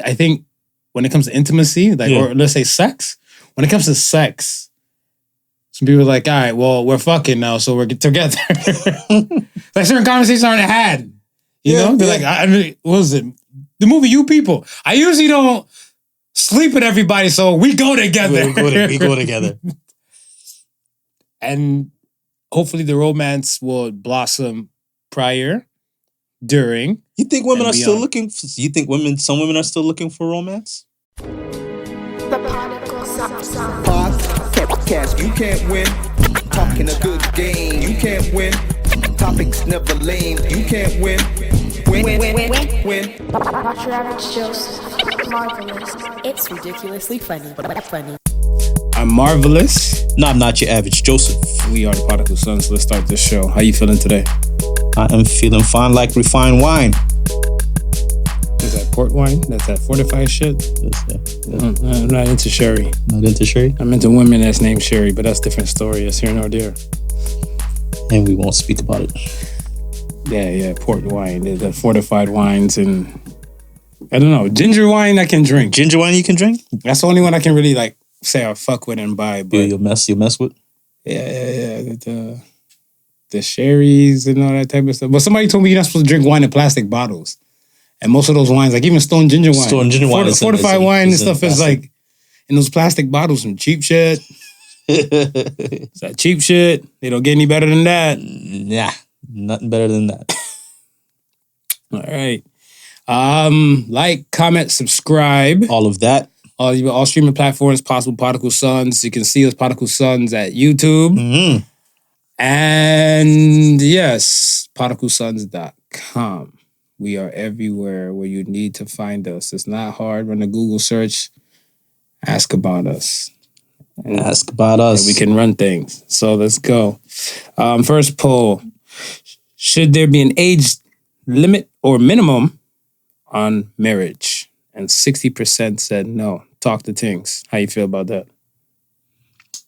I think when it comes to intimacy, like, or let's say sex, when it comes to sex, some people are like, all right, well, we're fucking now, so we're together. Like certain conversations aren't had. You know? They're like, I mean, what was it? The movie You People. I usually don't sleep with everybody, so we go together. We go together. And hopefully the romance will blossom prior, during. You think women are still looking? You think some women are still looking for romance? The podcast, you can't win. Talking a good game, you can't win. Topics never lame, you can't win. Win. Watch your average Joseph. Marvelous. It's ridiculously funny. I'm Marvelous. No, I'm not your average Joseph. We are the Podical Sons. Let's start this show. How you feeling today? I am feeling fine like refined wine. Is that port wine? That's that fortified shit? I'm not into sherry. Not into sherry? I'm into women that's named Sherry, but that's a different story. It's here nor there. And we won't speak about it. Yeah, port wine. There's that fortified wines and I don't know. Ginger wine I can drink. Ginger wine you can drink? That's the only one I can really like say I fuck with and buy. But you'll mess with? Yeah. The sherries and all that type of stuff. But somebody told me you're not supposed to drink wine in plastic bottles. And most of those wines, like even Stone Ginger wine. Fortified wine and stuff is like in those plastic bottles, some cheap shit. It's that cheap shit. They don't get any better than that. Nah, nothing better than that. All right. Like, comment, subscribe. All of that. All streaming platforms, possible Podical Sons. You can see us Podical Sons at YouTube. Mm-hmm. And yes, podicalsons.com. We are everywhere where you need to find us. It's not hard. Run a Google search. Ask about us. And ask about us. And we can run things. So let's go. First poll. Should there be an age limit or minimum on marriage? And 60% said no. Talk to things. How you feel about that?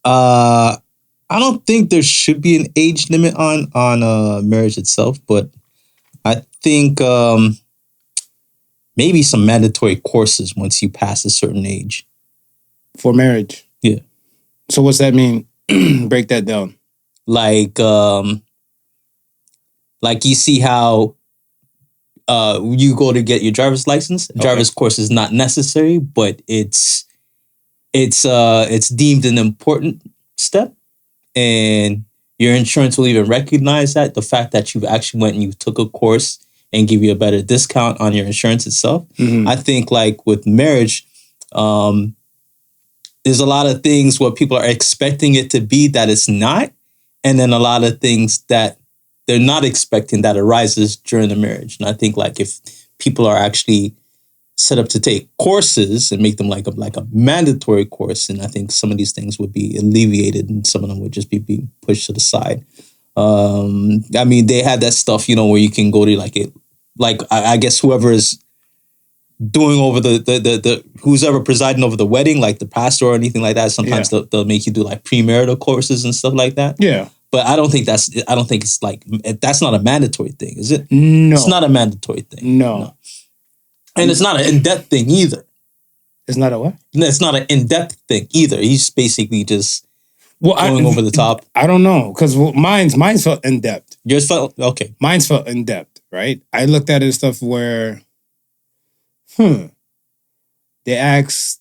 I don't think there should be an age limit on marriage itself, but I think maybe some mandatory courses once you pass a certain age. For marriage? Yeah. So what's that mean? Break that down. Like you see how you go to get your driver's license. Okay. Driver's course is not necessary, but it's deemed an important step, and your insurance will even recognize that, the fact that you actually went and you took a course and give you a better discount on your insurance itself. Mm-hmm. I think like with marriage, there's a lot of things where people are expecting it to be that it's not, and then a lot of things that they're not expecting that arises during the marriage. And I think like if people are actually set up to take courses and make them like a mandatory course, and I think some of these things would be alleviated and some of them would just be being pushed to the side. I mean, they had that stuff, where you can go to I guess whoever is doing over the who's ever presiding over the wedding, like the pastor or anything like that. Sometimes they'll make you do like premarital courses and stuff like that. Yeah. But I don't think it's like, that's not a mandatory thing, is it? No. It's not a mandatory thing. No. And it's not an in-depth thing either. It's not a what? No, it's not an in-depth thing either. He's basically just going over the top. I don't know, because mine's felt in-depth. Yours felt, okay. Mine's felt in-depth, right? I looked at it stuff where, he asks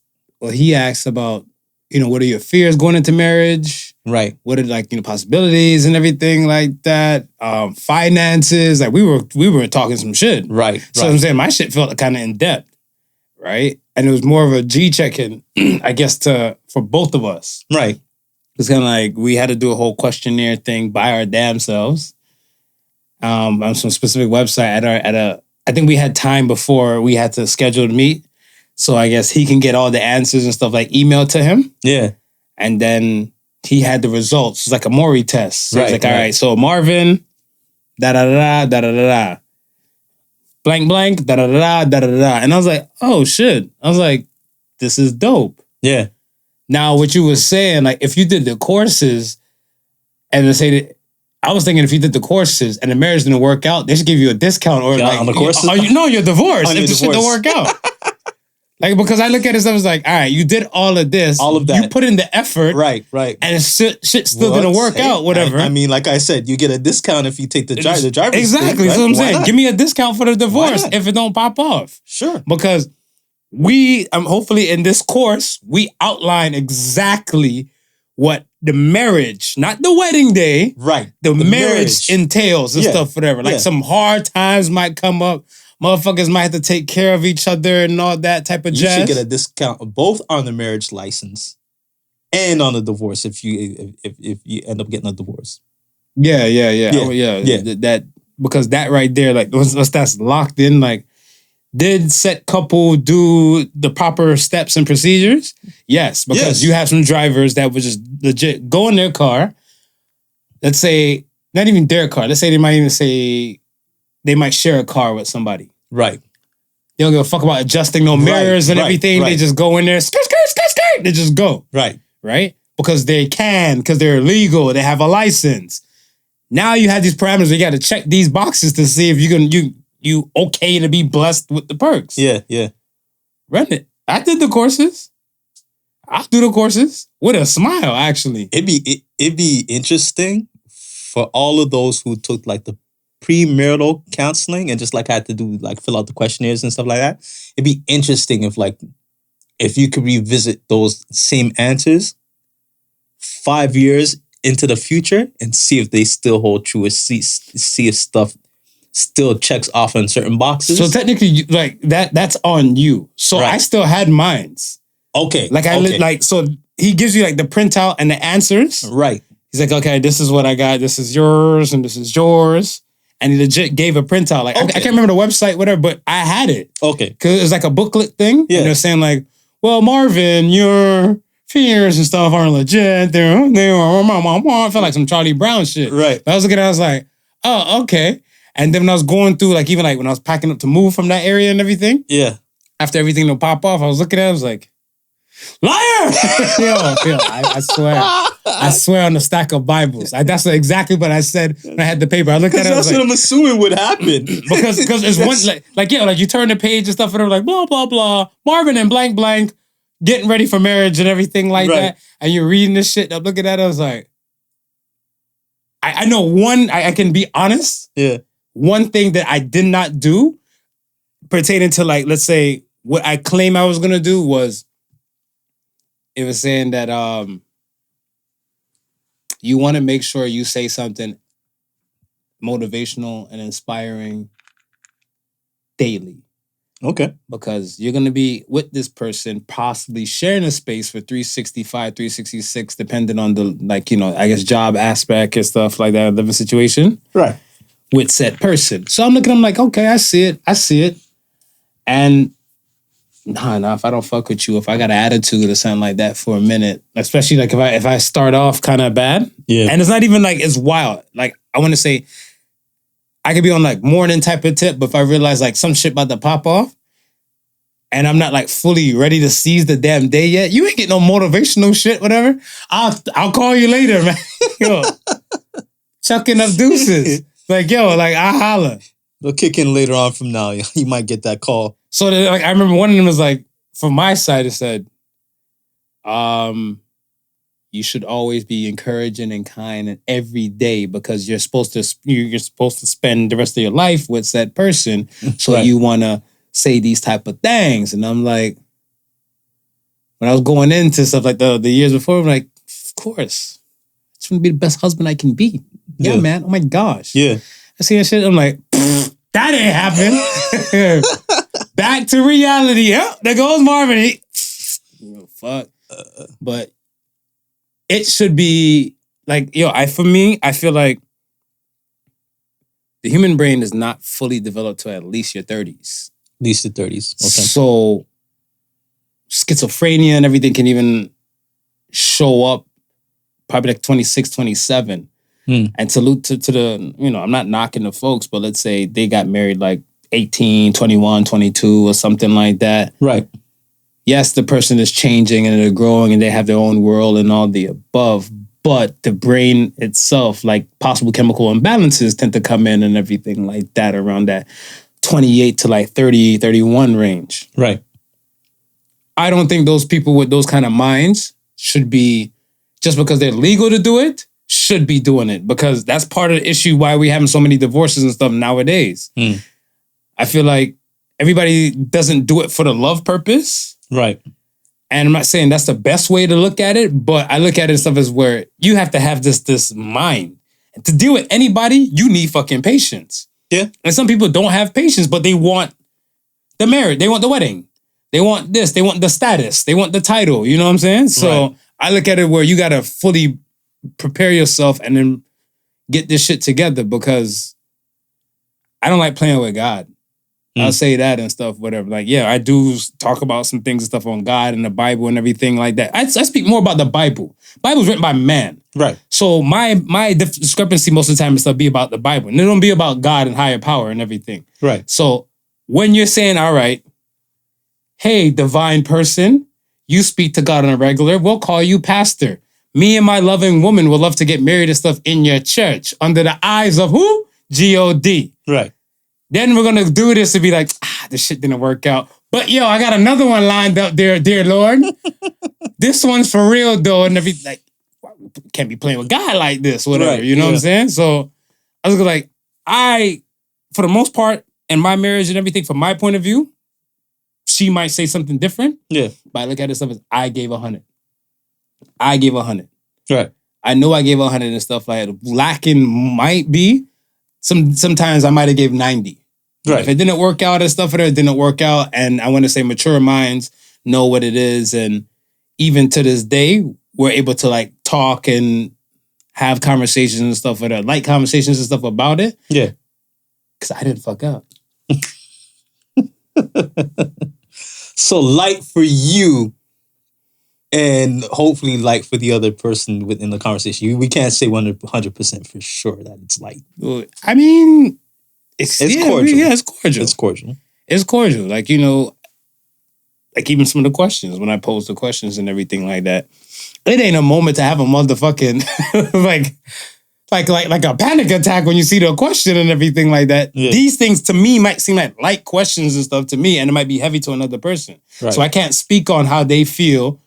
about, what are your fears going into marriage? Right. What are possibilities and everything like that? Finances, like we were talking some shit. Right. So I'm saying my shit felt kind of in depth, right? And it was more of a G check-in, I guess, for both of us. Right. It's kind of like we had to do a whole questionnaire thing by our damn selves on some specific website I think we had time before we had to schedule to meet. So I guess he can get all the answers and stuff like emailed to him. Yeah. And then he had the results. It's like a Maury test. So right, it's like, all right, so Marvin, da-da-da-da, da-da-da-da. Blank, blank, da-da-da-da, da-da-da-da. And I was like, oh, shit. I was like, this is dope. Yeah. Now, what you were saying, like, if you did the courses, and let's say that, I was thinking if you did the courses and the marriage didn't work out, they should give you a discount or on the courses? You're divorced if the shit don't work out. Like, because I look at it as I was like, all right, you did all of this. All of that. You put in the effort. Right. And shit still didn't work out, whatever. I mean, like I said, you get a discount if you take the driver's Exactly. thing, right? That's what I'm Why saying. not? Give me a discount for the divorce if it don't pop off. Sure. Because we, hopefully in this course, we outline exactly what the marriage, not the wedding day, right? The marriage entails and stuff, whatever. Like some hard times might come up. Motherfuckers might have to take care of each other and all that type of jazz. You should get a discount both on the marriage license and on the divorce if you end up getting a divorce. Yeah. Oh, yeah. That because that right there, like once that's locked in, like did said couple do the proper steps and procedures? Yes, because you have some drivers that would just legit go in their car. Let's say not even their car. Let's say they might share a car with somebody. Right. They don't give a fuck about adjusting no mirrors and everything. Right. They just go in there, skirt. They just go. Right? Because they can, because they're legal. They have a license. Now you have these parameters. You got to check these boxes to see if you okay to be blessed with the perks. Yeah. Run it. I did the courses. I'll do the courses with a smile, actually. It'd be interesting for all of those who took like the premarital counseling and just like had to do like fill out the questionnaires and stuff like that. It'd be interesting if you could revisit those same answers 5 years into the future and see if they still hold true, or see if stuff still checks off on certain boxes. So technically, like that's on you. So I still had mines. Okay. So he gives you like the printout and the answers. Right. He's like, okay, this is what I got. This is yours and this is yours. And he legit gave a printout. Like I can't remember the website, whatever, but I had it. Okay. Because it was like a booklet thing. Yeah. And they're saying like, well, Marvin, your fears and stuff aren't legit. They I felt like some Charlie Brown shit. Right. But I was looking at it, I was like, oh, okay. And then when I was going through, like even like when I was packing up to move from that area and everything. Yeah. After everything to pop off, I was looking at it, I was like, liar! I swear on the stack of Bibles. That's exactly what I said when I had the paper. I looked at it. That's what I'm assuming would happen. because it's one like you turn the page and stuff and they're like blah blah blah. Marvin and blank blank getting ready for marriage and everything like that. And you're reading this shit. I'm looking at it. I was like, I know one. I can be honest. Yeah. One thing that I did not do pertaining to like let's say what I claim I was gonna do was. It was saying that you want to make sure you say something motivational and inspiring daily. Okay. Because you're going to be with this person, possibly sharing a space for 365, 366, depending on the, job aspect and stuff like that, living situation. Right. With said person. So I'm looking, I'm like, okay, I see it. And Nah, if I don't fuck with you, if I got an attitude or something like that for a minute, especially like if I start off kind of bad, and it's not even like it's wild. Like I want to say, I could be on like morning type of tip, but if I realize like some shit about to pop off, and I'm not like fully ready to seize the damn day yet, you ain't get no motivational shit, whatever. I'll call you later, man. Yo, chucking up deuces, like I holla. They'll kick in later on from now. You might get that call. So like I remember one of them was like, from my side, it said, you should always be encouraging and kind every day because you're supposed to spend the rest of your life with that person. So you want to say these type of things. And I'm like, when I was going into stuff like the years before, I'm like, of course, I just want to be the best husband I can be. Yeah, man. Oh my gosh. Yeah. I see that shit. I'm like, that ain't happen. Back to reality. Yep, there goes Marvin. Fuck. But it should be like, I feel like the human brain is not fully developed to at least your 30s. At least the 30s. Okay. So schizophrenia and everything can even show up probably like 26, 27. And salute to the, I'm not knocking the folks, but let's say they got married like 18, 21, 22 or something like that. Right. Yes, the person is changing and they're growing and they have their own world and all the above, but the brain itself, like possible chemical imbalances tend to come in and everything like that around that 28 to like 30, 31 range. Right. I don't think those people with those kind of minds should be, just because they're legal to do it, should be doing it, because that's part of the issue why we having so many divorces and stuff nowadays. I feel like everybody doesn't do it for the love purpose. Right. And I'm not saying that's the best way to look at it, but I look at it and stuff as where you have to have this mind. And to deal with anybody, you need fucking patience. Yeah. And some people don't have patience, but they want the marriage, they want the wedding. They want this, they want the status, they want the title, you know what I'm saying? So Right. I look at it where you gotta fully prepare yourself and then get this shit together, because I don't like playing with God. I'll say that and stuff, whatever. Like, yeah, I do talk about some things and stuff on God and the Bible and everything like that. I speak more about the Bible. Bible's written by man. Right. So my discrepancy most of the time is to be about the Bible. And it don't be about God and higher power and everything. Right. So when you're saying, all right, hey, divine person, you speak to God on a regular, we'll call you pastor. Me and my loving woman would love to get married and stuff in your church under the eyes of who? God. Right. Then we're going to do this to be like, this shit didn't work out. But yo, I got another one lined up there, dear Lord. This one's for real though. And everything, like, can't be playing with God like this, whatever. Right, You know what I'm saying? So I was like, for the most part, in my marriage and everything, from my point of view, she might say something different. Yeah. But I look at it stuff as I gave 100. I gave 100. Right. I know I gave 100 and stuff like that. Lacking might be. Sometimes I might have gave 90. Right. If it didn't work out and stuff, it didn't work out. And I want to say mature minds know what it is. And even to this day, we're able to like talk and have conversations and stuff like that. Like conversations and stuff about it. Yeah. Because I didn't fuck up. So light for you, and hopefully light for the other person within the conversation. We can't say 100% for sure that it's light. I mean, it's cordial. Yeah, it's cordial. It's cordial. It's cordial. Like, you know, like even some of the questions, when I pose the questions and everything like that, it ain't a moment to have a motherfucking like a panic attack when you see the question and everything like that. Yeah. These things to me might seem like light questions and stuff to me, and it might be heavy to another person. Right. So I can't speak on how they feel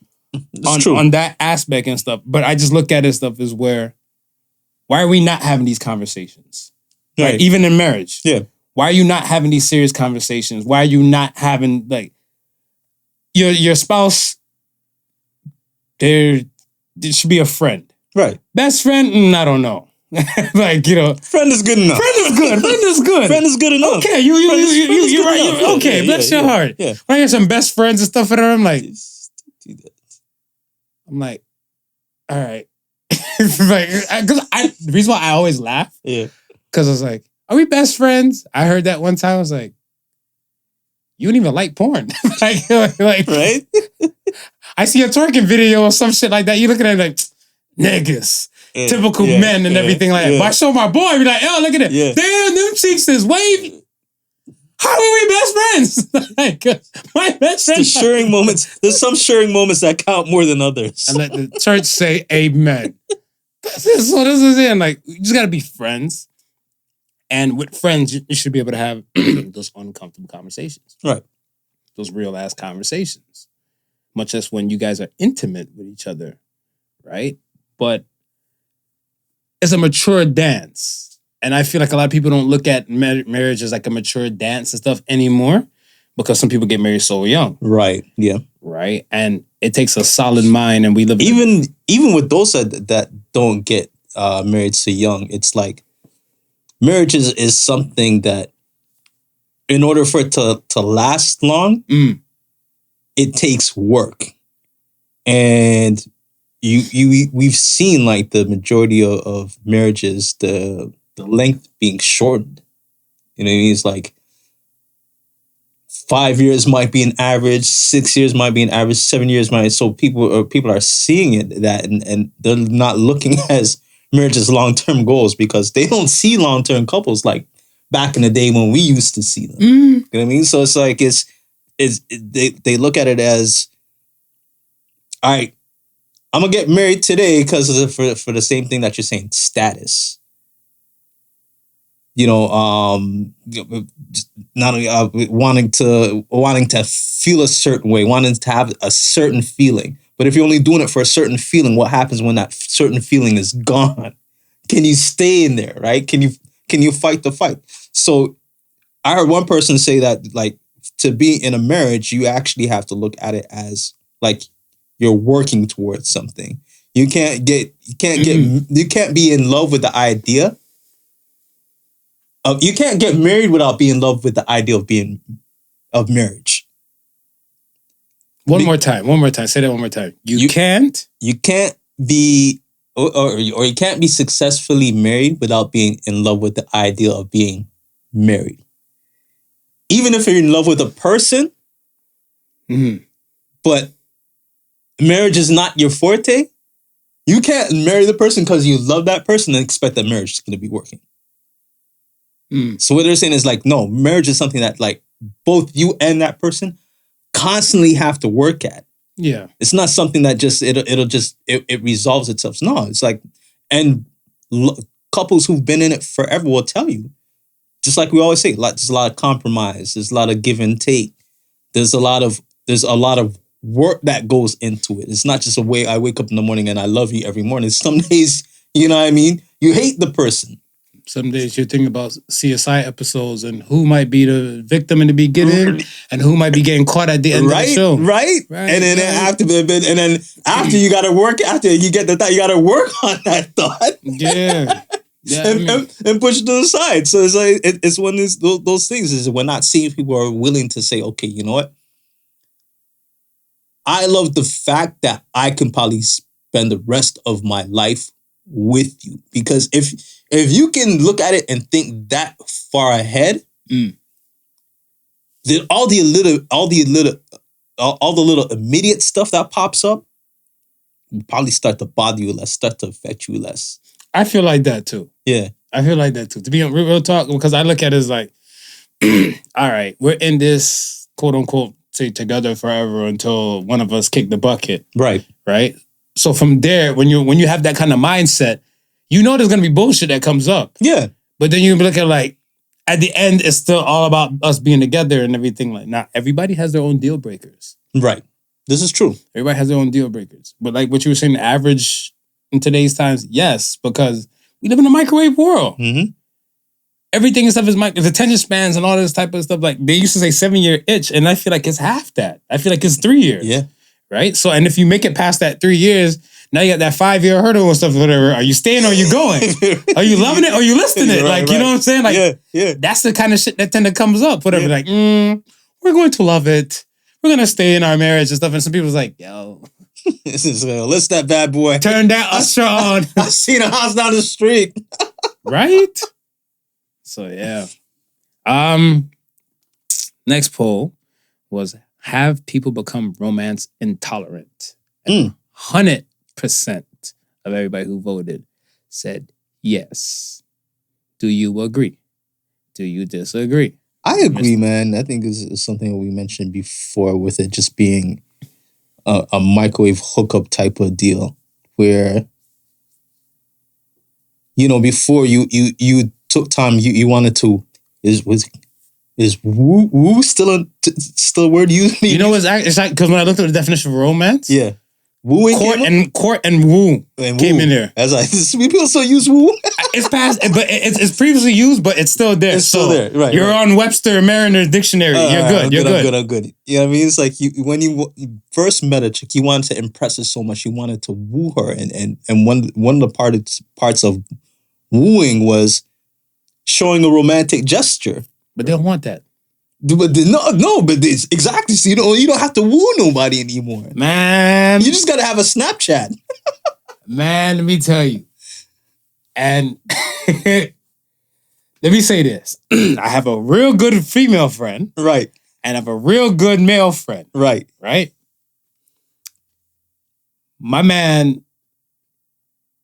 on that aspect and stuff. But I just look at it stuff as why are we not having these conversations? Right. Like, even in marriage. Yeah. Why are you not having these serious conversations? Why are you not having like your spouse? There should be a friend. Right. Best friend? I don't know. Like, you know, Friend is good enough. friend is good. Friend is good. Friend is good enough. Okay, Friend is you're good right. enough. Okay, bless your heart. Yeah. When I hear some best friends and stuff, and I'm like, Do that. all right. Like, the reason why I always laugh, Yeah. because I was like, are we best friends? I heard that one time. I was like, you don't even like porn. like, Right? I see a twerking video or some shit like that. You look at it like, niggas. Yeah. Typical Yeah. men and Yeah. everything like that. Yeah. But I show my boy, be like, oh, look at it. Yeah. Damn, them cheeks is wavy. How are we best friends? Like, my best The friend. sharing moments. There's some sharing moments that count more than others. And let the church say amen. This is it. Like, you just got to be friends. And with friends, you should be able to have those uncomfortable conversations. Right. Those real ass conversations. Much as when you guys are intimate with each other. Right? But it's a mature dance. And I feel like a lot of people don't look at marriage as like a mature dance and stuff anymore, because some people get married so young. Right. Yeah. Right? And it takes a solid mind, and we live Even with those that don't get married so young, it's like marriage is something that, in order for it to last long, it takes work. And we've seen like the majority of marriages, the length being shortened. You know what I mean? It's like 5 years might be an average, 6 years might be an average, 7 years might. So people are seeing it and they're not looking as marriage as long-term goals, because they don't see long-term couples like back in the day when we used to see them. You know what I mean? So it's like they look at it as, all right, I'm gonna get married today because for the same thing that you're saying, status. not only wanting to feel a certain way, wanting to have a certain feeling. But if you're only doing it for a certain feeling, what happens when that certain feeling is gone? Can you stay in there, right? Can you fight the fight? So I heard one person say that, like, to be in a marriage, you actually have to look at it as like you're working towards something. You can't be in love with the idea of, you can't get married without being in love with the idea of marriage. One more time. Say that one more time. You can't be or you can't be successfully married without being in love with the idea of being married. Even if you're in love with a person, but marriage is not your forte, you can't marry the person because you love that person and expect that marriage is going to be working. So what they're saying is like, no, marriage is something that like both you and that person constantly have to work at. Yeah. It's not something that just, it resolves itself. No, it's like, and couples who've been in it forever will tell you, just like we always say, there's a lot of compromise. There's a lot of give and take. There's a lot of work that goes into it. It's not just a way I wake up in the morning and I love you every morning. Some days, you know what I mean? You hate the person. Some days you're thinking about CSI episodes and who might be the victim in the beginning and who might be getting caught at the end of the show. Right. And then after you got to work, after you get the thought, you got to work on that thought. Yeah. And push it to the side. So it's like it's one of those things is we're not seeing people are willing to say, okay, you know what? I love the fact that I can probably spend the rest of my life with you. Because if you can look at it and think that far ahead, then all the little immediate stuff that pops up will probably start to bother you less, start to affect you less. I feel like that too. Yeah. I feel like that too. To be real talk, because I look at it as like, all right, we're in this quote unquote say together forever until one of us kick the bucket. Right. Right. So from there, when you have that kind of mindset, you know there's gonna be bullshit that comes up. Yeah. But then you look at like at the end, it's still all about us being together and everything. Like, not everybody has their own deal breakers. Right. This is true. Everybody has their own deal breakers. But like what you were saying, the average in today's times, yes, because we live in a microwave world. Mm-hmm. Everything and stuff is the attention spans and all this type of stuff. Like they used to say 7-year itch, and I feel like it's half that. I feel like it's 3 years. Yeah. Right? So, and if you make it past that 3 years, now you got that 5-year hurdle and stuff, whatever. Are you staying or are you going? Are you loving it or are you listing it? Right. You know what I'm saying? Like, yeah. That's the kind of shit that tend to comes up. Whatever. Like, we're going to love it. We're going to stay in our marriage and stuff. And some people's like, yo. List that bad boy. Turn that usher on. I seen a house down the street. Right? So, yeah. Next poll was, have people become romance intolerant? 100% of everybody who voted said yes. Do you agree? Do you disagree? I agree, man. I think it's something we mentioned before with it just being a microwave hookup type of deal where, before you took time, you wanted to, is woo still a word used? You know, it's like, because when I looked at the definition of romance, yeah, wooing court and woo came in there. As people still use woo. It's past, but it's previously used, but it's still there. It's still there, right? You're on Webster Mariner Dictionary. You're good. I'm good. You know what I mean? It's like when you first met a chick, you wanted to impress her so much, you wanted to woo her, and one of the parts of wooing was showing a romantic gesture. But they don't want that. But it's exactly. So you don't have to woo nobody anymore, man. You just gotta have a Snapchat, man. Let me tell you, and let me say this: I have a real good female friend, right, and I have a real good male friend, right. My man,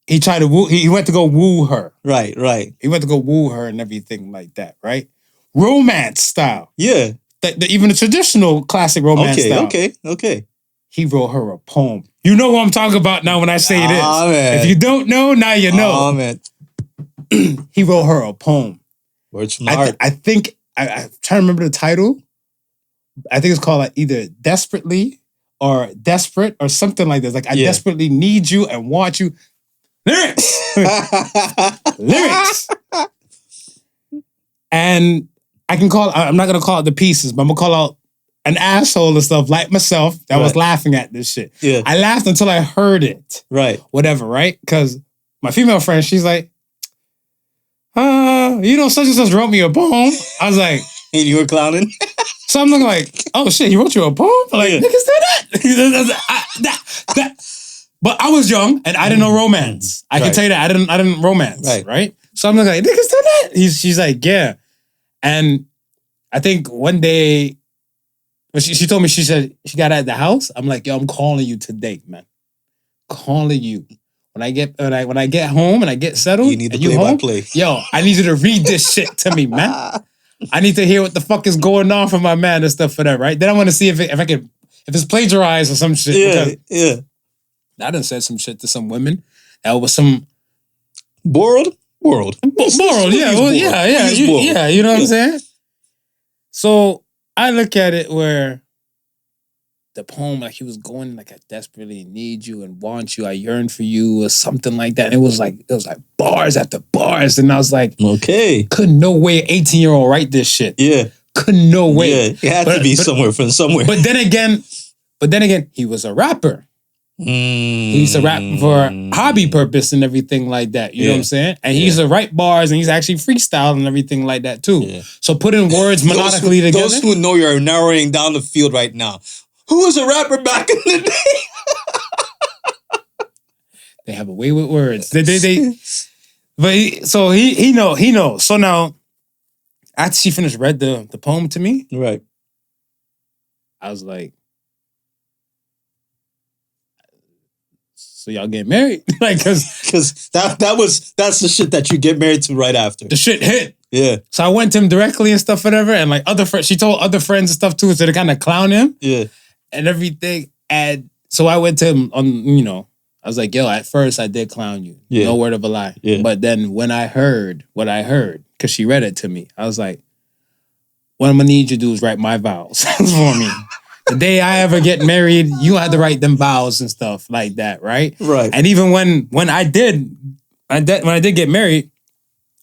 he tried to woo. He went to go woo her, right. He went to go woo her and everything like that, right? Romance style. Yeah. Even the traditional classic romance style. Okay. He wrote her a poem. You know what I'm talking about now when I say this. Man. If you don't know, now you know. Man. He wrote her a poem. Words from the heart. I think I'm trying to remember the title. I think it's called like either Desperately or Desperate or something like this. Like I desperately need you and want you. Lyrics. Lyrics. And I'm not gonna call it the pieces, but I'm gonna call out an asshole and stuff like myself that was laughing at this shit. Yeah. I laughed until I heard it. Right. Whatever, right? Because my female friend, she's like, such and such wrote me a poem. I was like, and you were clowning? So I'm looking like, oh shit, he wrote you a poem? Like, niggas did that? But I was young and I didn't know romance. I can tell you that I didn't romance, right? So I'm looking like, niggas did that? She's like, yeah. And I think one day, she told me, she said she got at the house. I'm like, yo, I'm calling you today, man. Calling you. When I get home and I get settled, you need to play by play. Yo, I need you to read this shit to me, man. I need to hear what the fuck is going on for my man and stuff for that, right? Then I want to see if it's plagiarized or some shit. Yeah. I done said some shit to some women. That was some borrowed. Yeah, well, yeah. You know what I'm saying? So I look at it where the poem, like he was going like, I desperately need you and want you, I yearn for you, or something like that. And it was like bars after bars. And I was like, okay. Couldn't no way an 18-year-old write this shit. Yeah. Couldn't no way. Yeah, it had to be somewhere. But then again, he was a rapper. He used to rap for hobby purpose and everything like that. You know what I'm saying? And he used to write bars and he's actually freestyling and everything like that too. Yeah. So putting words melodically together. Those who know you're narrowing down the field right now. Who was a rapper back in the day? They have a way with words. So he knows. So now, after she finished read the poem to me, right? I was like, so y'all get married? Like, because that's the shit that you get married to right after. The shit hit. Yeah. So I went to him directly and stuff, whatever, and like other friends, she told other friends and stuff too, so they kind of clown him. Yeah. And everything. And so I went to him on, I was like, yo, at first I did clown you. Yeah. No word of a lie. Yeah. But then when I heard what I heard, because she read it to me, I was like, what I'm going to need you to do is write my vows for me. The day I ever get married, you had to write them vows and stuff like that, right? Right. And even when I did get married,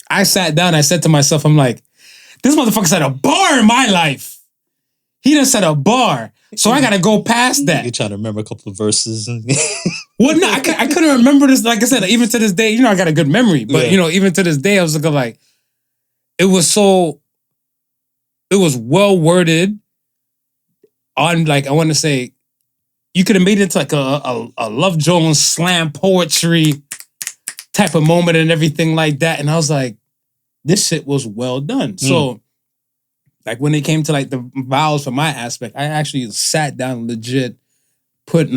I sat down, I said to myself, I'm like, this motherfucker set a bar in my life. He done set a bar. So I got to go past that. You're trying to remember a couple of verses. Well, no, I couldn't remember this. Like I said, even to this day, I got a good memory. But, even to this day, I was looking like, it was well worded on, like, I want to say, you could have made it into like a Love Jones slam poetry type of moment and everything like that. And I was like, this shit was well done. So, like when it came to like the vows for my aspect, I actually sat down legit, put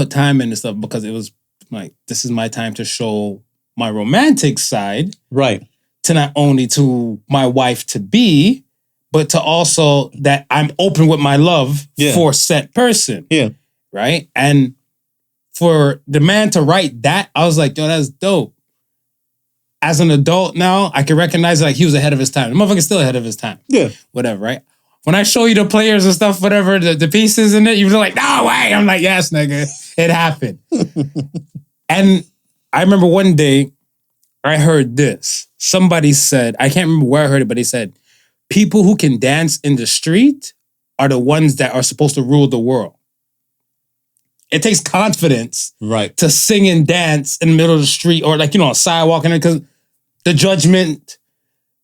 time in and stuff because it was like, this is my time to show my romantic side. Right. To not only to my wife to be, but to also that I'm open with my love for said person. Yeah. Right. And for the man to write that, I was like, yo, that's dope. As an adult now, I can recognize like he was ahead of his time. The motherfucker's still ahead of his time. Yeah. Whatever, right? When I show you the players and stuff, whatever, the pieces in it, you're like, no way. I'm like, yes, nigga. It happened. And I remember one day I heard this. Somebody said, I can't remember where I heard it, but they said, people who can dance in the street are the ones that are supposed to rule the world. It takes confidence to sing and dance in the middle of the street or like, a sidewalk, and because the judgment,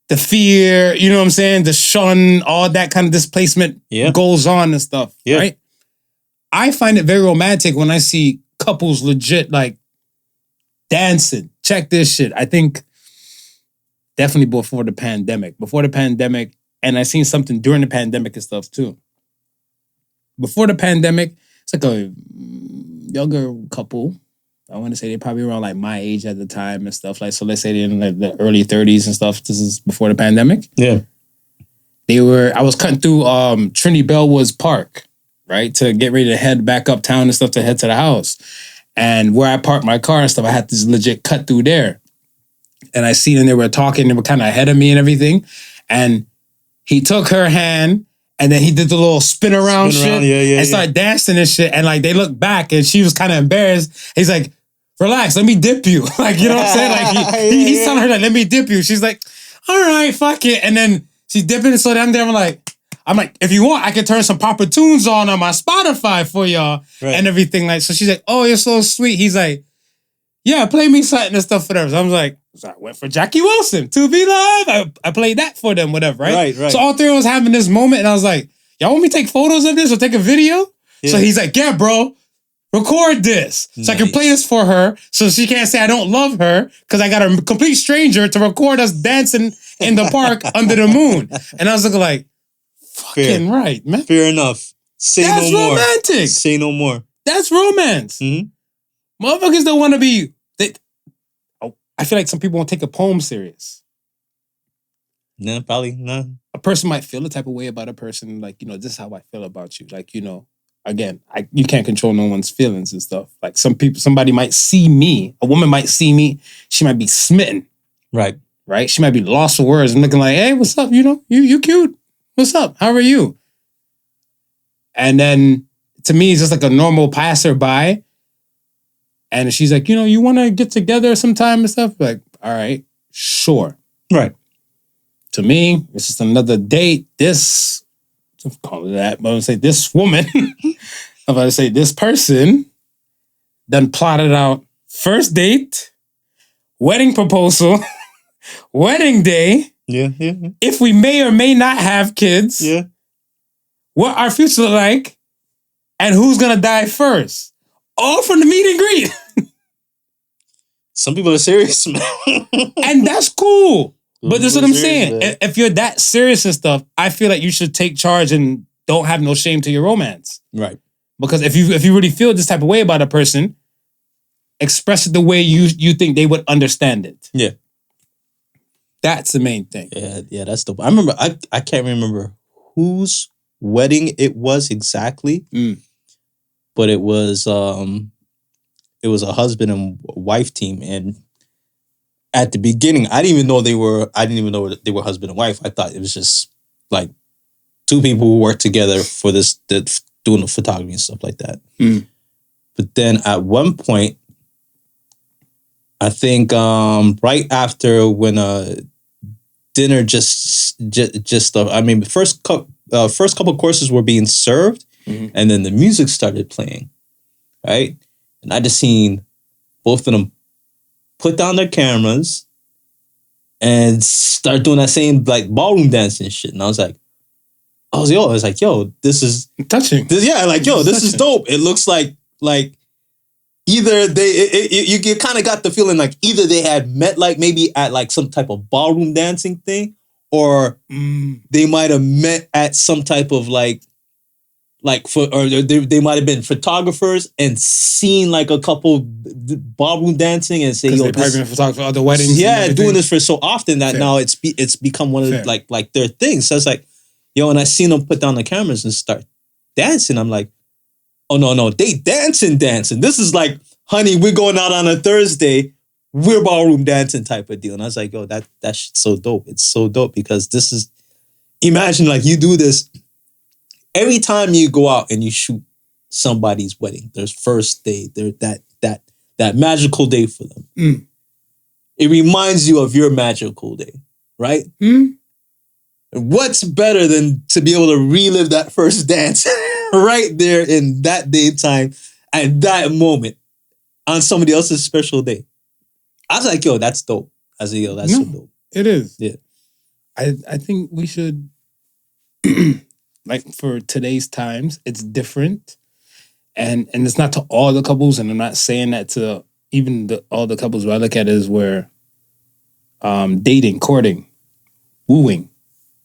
the fear, you know what I'm saying? The shun, all that kind of displacement goes on and stuff, right? I find it very romantic when I see couples legit like dancing. Check this shit. I think definitely before the pandemic, and I seen something during the pandemic and stuff too. Before the pandemic, it's like a younger couple. I want to say they're probably around like my age at the time and stuff. Like, so let's say they're in like the early 30s and stuff. This is before the pandemic. Yeah. I was cutting through Trinity Bellwoods Park, right? To get ready to head back uptown and stuff to head to the house. And where I parked my car and stuff, I had to legit cut through there. And I seen them, they were talking, they were kind of ahead of me and everything. And he took her hand and then he did the little spin around shit and started dancing and shit. And like they looked back and she was kind of embarrassed. He's like, relax, let me dip you. Like, you know what I'm saying? Like he's telling her like, let me dip you. She's like, all right, fuck it. And then she's dipping. So I'm there, I'm like, if you want, I can turn some proper tunes on my Spotify for y'all and everything. Like, so she's like, oh, you're so sweet. He's like, yeah, play me something and stuff for them. So I was like, so I went for Jackie Wilson, To Be Loved. I played that for them, whatever, right? Right. So all three of us having this moment, and I was like, y'all want me to take photos of this or take a video? Yeah. So he's like, yeah, bro, record this. Nice. So I can play this for her so she can't say I don't love her because I got a complete stranger to record us dancing in the park under the moon. And I was looking like, fucking right, man. Fair enough. That's no more. That's romantic. Say no more. That's romance. Mm-hmm. Motherfuckers don't want to be... I feel like some people won't take a poem serious. No, probably not. A person might feel the type of way about a person, like, you know, this is how I feel about you. Like, you know, again, you can't control no one's feelings and stuff. Like somebody might see me, a woman might see me, she might be smitten. Right. Right? She might be lost for words and looking like, hey, what's up? You know, you cute. What's up? How are you? And then to me, it's just like a normal passerby. And she's like, you know, you want to get together sometime and stuff? Like, all right, sure. Right. To me, it's just another date. This, I'll call it that, but I'm going to say this woman, I'm going to say this person then plotted out first date, wedding proposal, wedding day. Yeah. If we may or may not have kids. Yeah. What our future look like, and who's going to die first. All from the meet and greet. Some people are serious, man. And that's cool. But that's what I'm saying. Man. If you're that serious and stuff, I feel like you should take charge and don't have no shame to your romance. Right. Because if you really feel this type of way about a person, express it the way you think they would understand it. Yeah. That's the main thing. Yeah, that's dope. I remember, I can't remember whose wedding it was exactly. But it was a husband and wife team, and at the beginning, I didn't even know they were husband and wife. I thought it was just like two people who worked together for this, doing the photography and stuff like that. But then at one point, I think right after when dinner the first couple courses were being served. And then the music started playing, right? And I just seen both of them put down their cameras and start doing that same like ballroom dancing shit. And I was like, yo, this is touching. This is dope. It looks like either you kind of got the feeling like either they had met like maybe at like some type of ballroom dancing thing, or they might have met at some type of they might have been photographers and seen like a couple ballroom dancing and say, yo, they've probably been photographers for other weddings. Yeah, doing this for so often that now it's become one of the, like their things. So it's like, yo, and I seen them put down the cameras and start dancing. I'm like, oh no, they dancing. This is like, honey, we're going out on a Thursday. We're ballroom dancing type of deal. And I was like, yo, that shit's so dope. It's so dope because this is, imagine like you do this. Every time you go out and you shoot somebody's wedding, there's first day, there's that magical day for them. It reminds you of your magical day, right? What's better than to be able to relive that first dance right there in that daytime at that moment on somebody else's special day? I was like, yo, that's dope. I was like, yo, that's so dope. It is. Yeah. I think we should... Like for today's times, it's different, and it's not to all the couples, and I'm not saying that to even all the couples. What I look at is where dating, courting, wooing,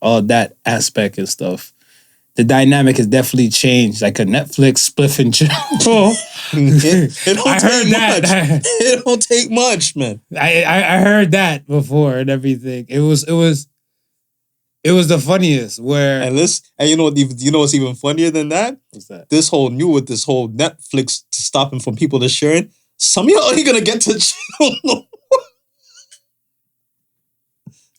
all that aspect and stuff. The dynamic has definitely changed, like a Netflix spliff and chill. It don't take much, man. I heard that before and everything. It was the funniest where... And you know what's even funnier than that? What's that? This whole Netflix stopping from people to sharing. Some of y'all ain't gonna get to chill.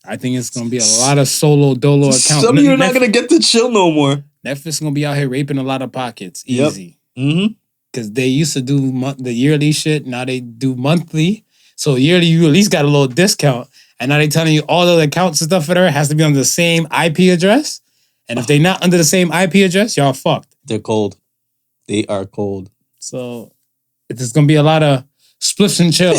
I think it's gonna be a lot of solo dolo accounts. Some of you are not gonna get to chill no more. Netflix is gonna be out here raping a lot of pockets. Easy. Mm-hmm. Because they used to do the yearly shit. Now they do monthly. So yearly, you at least got a little discount. And now they telling you all the accounts and stuff for there has to be on the same IP address. And if they're not under the same IP address, y'all fucked. They're cold. They are cold. So it's gonna be a lot of spliffs and chill.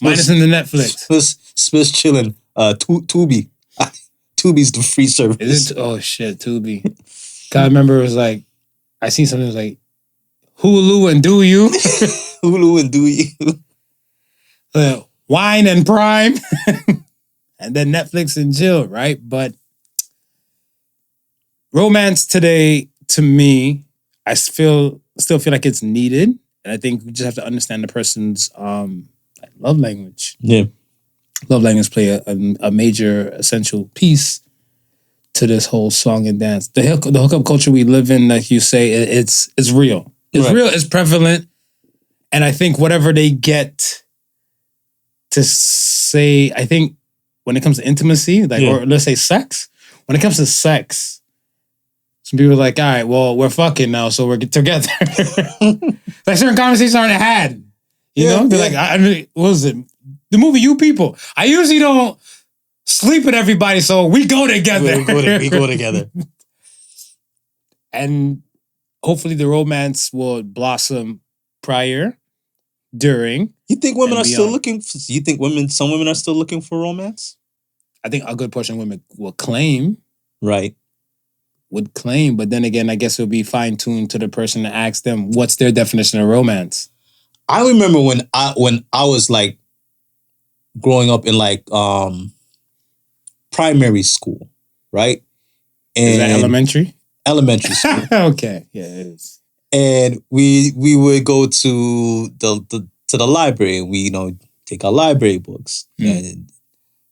Minus in the Netflix. Spliffs chilling. Tubi. Tubi's the free service. Is it? Oh shit, Tubi. I remember it was like, I seen something that was like, Hulu and Do You. Hulu and Do You. Wine and Prime. And then Netflix and chill, right? But romance today, to me, I still feel like it's needed. And I think we just have to understand the person's love language. Yeah. Love language play a major essential piece to this whole song and dance. The hookup culture we live in, like you say, it's real. It's real, it's prevalent. And I think whatever they get to say, I think when it comes to intimacy, or let's say sex, when it comes to sex, some people are like, all right, well, we're fucking now, so we're together. Like certain conversations aren't had. You know? They're like, I mean, what was it? The movie You People. I usually don't sleep with everybody, so we go together. We go together. And hopefully the romance will blossom prior, during. You think women are still looking for, some women are still looking for romance? I think a good portion of women will claim. Right. Would claim, but then again, I guess it would be fine-tuned to the person to ask them what's their definition of romance. I remember when I was like growing up in like primary school, right? And is that elementary? Elementary school. Okay, yeah, it is. And we would go to the library and we take our library books and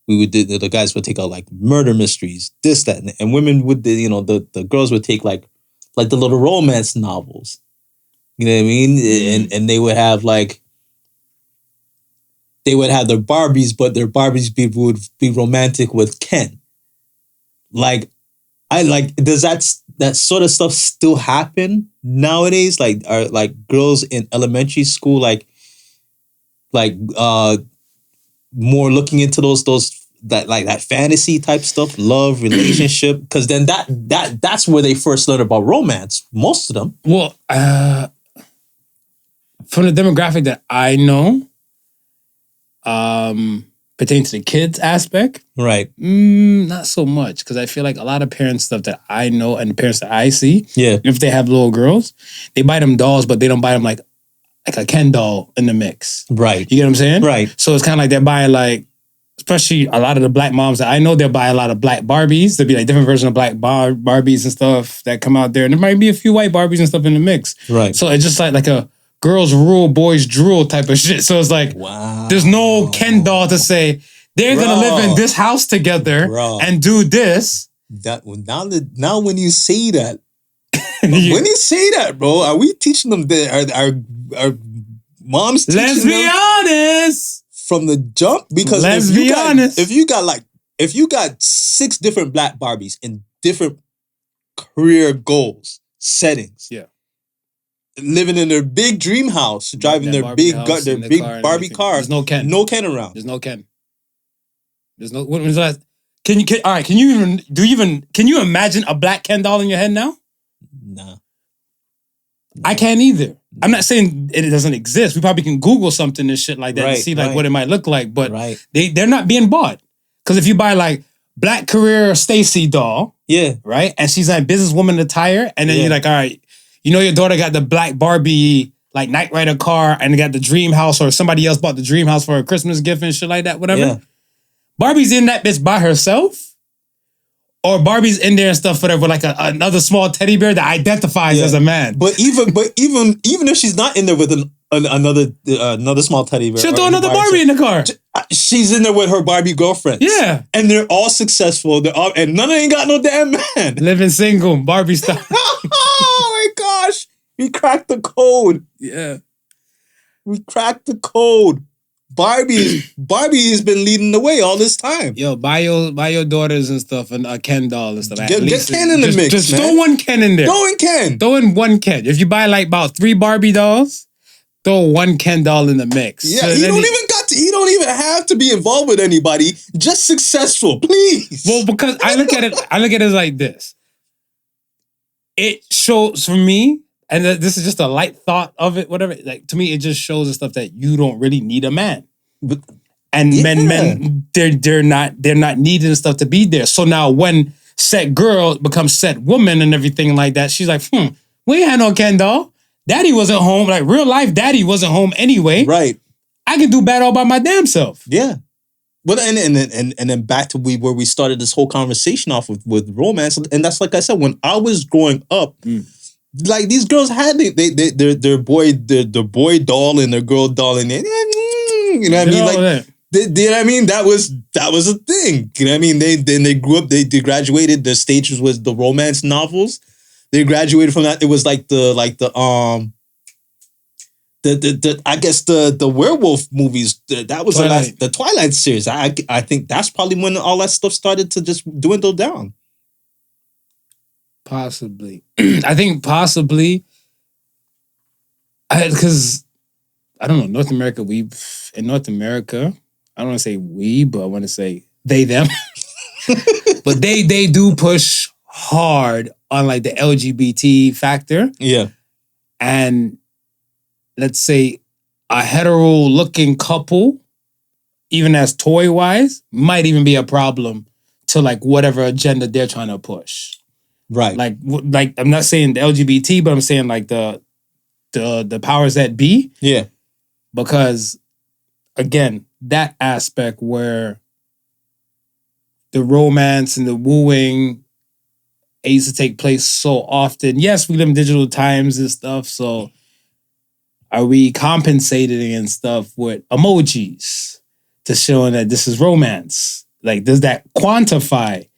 we would the guys would take out like murder mysteries, this, that, and women would the girls would take like the little romance novels. You know what I mean? And they would have their Barbies, but their Barbies would be romantic with Ken. Does that sort of stuff still happen nowadays? Like, are like girls in elementary school more looking into that fantasy type stuff, love, relationship? Because then that's where they first learn about romance. Most of them. Well, from the demographic that I know, pertaining to the kids aspect, right? Not so much, because I feel like a lot of parents stuff that I know and the parents that I see, if they have little girls, they buy them dolls, but they don't buy them like a Ken doll in the mix, right? You get what I'm saying? Right. So it's kind of like they're buying especially a lot of the black moms that I know, they'll buy a lot of black Barbies. There'll be like different versions of black Barbies and stuff that come out there, and there might be a few white Barbies and stuff in the mix, right? So it's just like a girls rule, boys drool type of shit. So it's like, wow, there's no Ken doll to say they're gonna live in this house together and do this. Now when you say that, bro, are we teaching them that? Are moms teaching them? Let's be honest. From the jump, because if you got 6 different black Barbies in different career goals, settings, living in their big dream house, driving their big Barbie car. There's no Ken. No Ken around. There's no Ken. There's no. What was that? Can you imagine a black Ken doll in your head now? Nah. I can't either. I'm not saying it doesn't exist. We probably can Google something and shit like that and see what it might look like. But they're not being bought. Because if you buy like Black Career Stacy doll, right, and she's like businesswoman attire, and then you're like, all right, your daughter got the black Barbie like Knight Rider car, and they got the dream house, or somebody else bought the dream house for a Christmas gift and shit like that, whatever. Yeah. Barbie's in that bitch by herself. Or Barbie's in there and stuff, whatever, like another small teddy bear that identifies as a man. But even if she's not in there with another small teddy bear, she'll throw another Barbie in the car. She's in there with her Barbie girlfriends. Yeah, and they're all successful. And none of them ain't got no damn man. Living single, Barbie style. Oh my gosh, we cracked the code. Yeah, we cracked the code. Barbie has been leading the way all this time. Yo, buy your daughters and stuff and a Ken doll and stuff. Get Ken in the mix, just man. throw one Ken in there. Throw in one Ken. If you buy like about 3 Barbie dolls, throw one Ken doll in the mix. Yeah, so he don't even have to be involved with anybody. Just successful, please. Well, because I look at it like this. It shows for me, and this is just a light thought of it, whatever. Like to me, it just shows the stuff that you don't really need a man. And men, they're not needing stuff to be there. So now when said girl becomes said woman and everything like that, she's like, we ain't had no Ken doll. Daddy wasn't home. Like real life, daddy wasn't home anyway. Right. I can do bad all by my damn self. Yeah. But and then back to where we started this whole conversation off with romance, and that's like I said, when I was growing up, like these girls had their boy doll and their girl doll, and you know what I mean, like you know what I mean, that was a thing. You know what I mean? They grew up, they graduated. Their stage was the romance novels. They graduated from that. It was like the I guess the werewolf movies. That was the Twilight series. I think that's probably when all that stuff started to just dwindle down. Possibly. I think possibly because I don't know, North America, I don't want to say we, but I want to say they, them. But they do push hard on like the LGBT factor. Yeah. And let's say a hetero looking couple, even as toy wise, might even be a problem to like whatever agenda they're trying to push. Right. Like I'm not saying the LGBT, but I'm saying like the powers that be. Yeah. Because again, that aspect where the romance and the wooing used to take place so often. Yes, we live in digital times and stuff, so are we compensating and stuff with emojis to showing that this is romance? Like, does that quantify?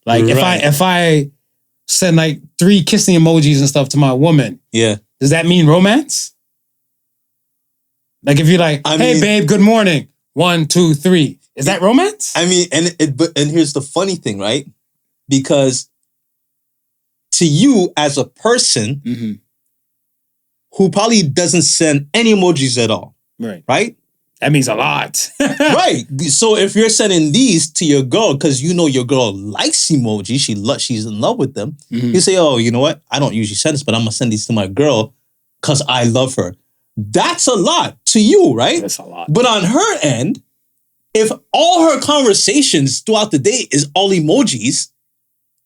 Like, right. if I send like 3 kissing emojis and stuff to my woman, yeah, does that mean romance? Like, if you're like, hey babe, good morning, 1, 2, 3, is that romance? I mean, and here's the funny thing, right? Because to you as a person who probably doesn't send any emojis at all, right? That means a lot. Right. So if you're sending these to your girl because you know your girl likes emojis, she's in love with them, you say, oh, you know what? I don't usually send this, but I'm going to send these to my girl because I love her. That's a lot to you, right? That's a lot. But on her end, if all her conversations throughout the day is all emojis,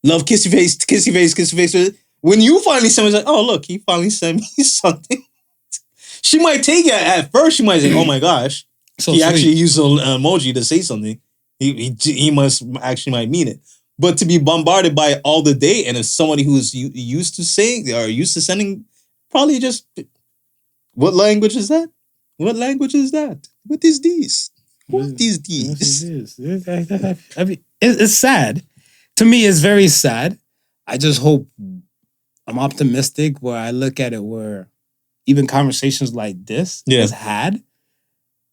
love, kissy face, kissy face, kissy face, when you finally send me, like, oh, look, he finally sent me something. She might take it at first. She might say, oh my gosh, so he actually used an emoji to say something. He must actually might mean it. But to be bombarded by it all the day, and as somebody who's used to saying or used to sending, probably just, what language is that? What language is that? What is these? What is these? I mean, it's sad. To me, it's very sad. I just hope I'm optimistic where I look at it where even conversations like this is had,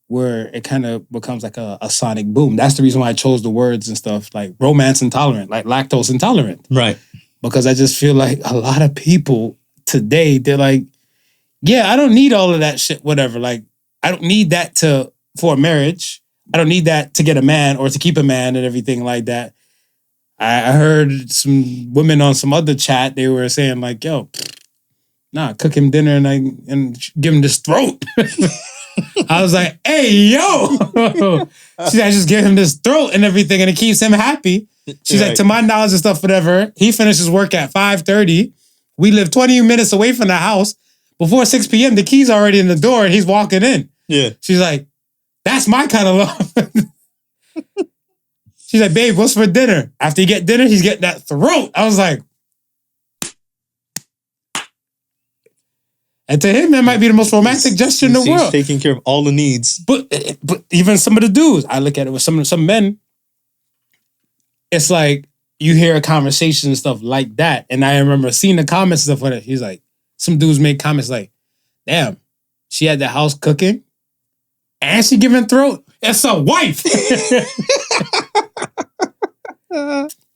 where it kind of becomes like a sonic boom. That's the reason why I chose the words and stuff like romance intolerant, like lactose intolerant. Right. Because I just feel like a lot of people today, they're like, yeah, I don't need all of that shit, whatever. Like, I don't need that for a marriage. I don't need that to get a man or to keep a man and everything like that. I heard some women on some other chat, they were saying like, yo, nah, cook him dinner and give him this throat. I was like, hey, yo. She's like, just give him this throat and everything and it keeps him happy. She's like, to my knowledge and stuff, whatever, he finishes work at 5:30. We live 20 minutes away from the house. Before 6 p.m., the key's already in the door and he's walking in. Yeah. She's like, that's my kind of love. She's like, babe, what's for dinner? After you get dinner, he's getting that throat. I was like, and to him, that might be the most romantic gesture in the world. He's taking care of all the needs. But even some of the dudes, I look at it with some men, it's like you hear a conversation and stuff like that. And I remember seeing the comments and stuff like that. He's like, some dudes make comments like, damn, she had the house cooking and she giving throat, it's a wife.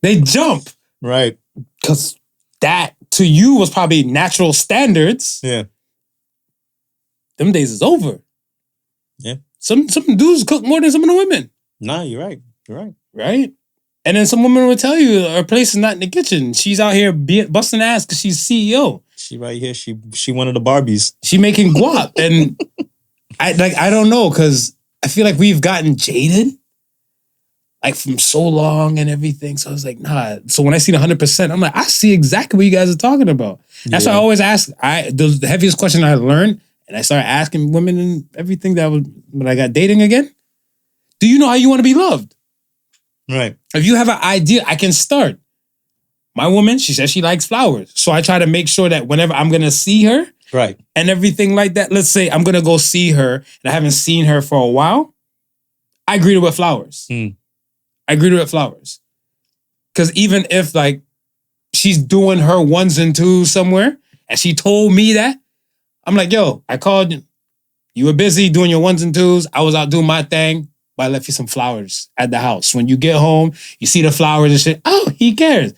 They jump. Right. Because that to you was probably natural standards. Yeah. Them days is over. Yeah. Some dudes cook more than some of the women. Nah, you're right. You're right. Right? And then some women will tell you her place is not in the kitchen. She's out here busting ass because she's CEO. She right here. She one of the Barbies. She making guap. And I don't know, because I feel like we've gotten jaded. Like from so long and everything. So I was like, nah. So when I see the 100%, I'm like, I see exactly what you guys are talking about. That's why I always ask. The heaviest question I learned, and I started asking women and everything that was when I got dating again. Do you know how you want to be loved? Right. If you have an idea, I can start. My woman, she says she likes flowers. So I try to make sure that whenever I'm going to see her right, and everything like that, let's say I'm going to go see her and I haven't seen her for a while, I greet her with flowers. I greet her with flowers. Because even if like she's doing her ones and twos somewhere and she told me that, I'm like, yo, I called you. You were busy doing your ones and twos. I was out doing my thing. But I left you some flowers at the house. When you get home, you see the flowers and shit. Oh, he cares.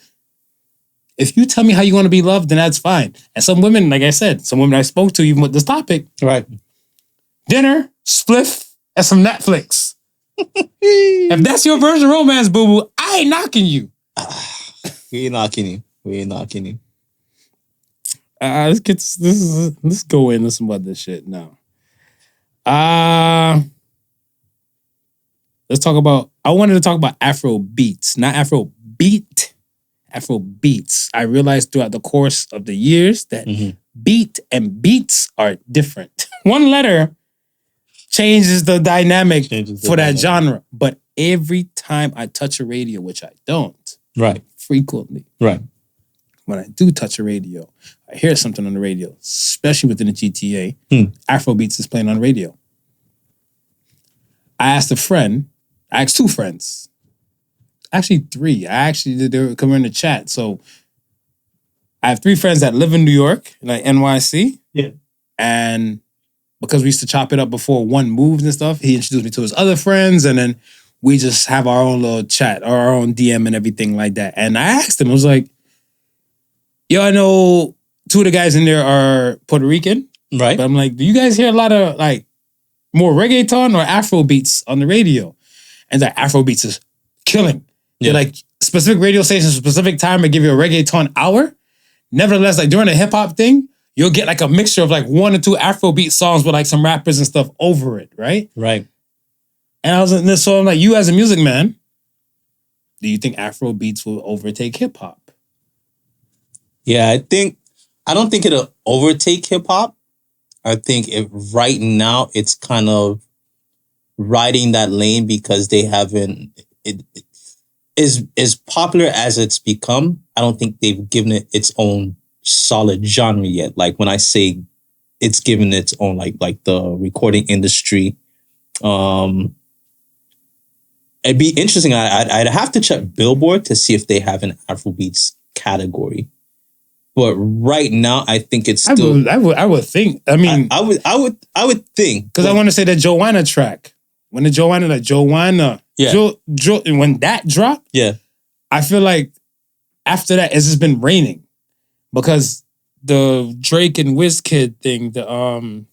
If you tell me how you want to be loved, then that's fine. And some women, like I said, some women I spoke to, even with this topic. Right. Dinner, spliff, and some Netflix. If that's your version of romance, boo-boo, I ain't knocking you. We ain't knocking you. We ain't knocking you. Let's go into some other shit now. I wanted to talk about Afro Beats, not Afro Beat, Afro Beats. I realized throughout the course of the years that beat and beats are different. One letter changes the dynamic for that genre. But every time I touch a radio, which I don't, right, frequently, right, when I do touch a radio, I hear something on the radio, especially within the GTA, Afro Beats is playing on the radio. I asked two friends. Actually, three. They were coming in the chat. So I have three friends that live in New York, like NYC. Yeah. And because we used to chop it up before one moved and stuff, he introduced me to his other friends, and then we just have our own little chat, or our own DM and everything like that. And I asked him, I was like, yo, I know two of the guys in there are Puerto Rican. Right. But I'm like, do you guys hear a lot of like more reggaeton or Afro beats on the radio? And that Afro beats is killing. Yeah. They're like specific radio stations, specific time, and give you a reggaeton hour. Nevertheless, like during the hip hop thing, you'll get like a mixture of like one or two Afro beat songs with like some rappers and stuff over it, right? Right. And I was in this, so I'm like, you as a music man, do you think Afro beats will overtake hip hop? Yeah, I don't think it'll overtake hip hop. I think right now it's kind of riding that lane because they haven't, it is as popular as it's become. I don't think they've given it its own solid genre yet. Like when I say it's given its own, like the recording industry, it'd be interesting. I'd have to check Billboard to see if they have an Afrobeats category. But right now, I think it's still. I would think. I mean, I would think because I want to say the Joanna track. When the Joanna, yeah, when that dropped, yeah, I feel like after that, it's just been raining because the Drake and Wizkid thing. No,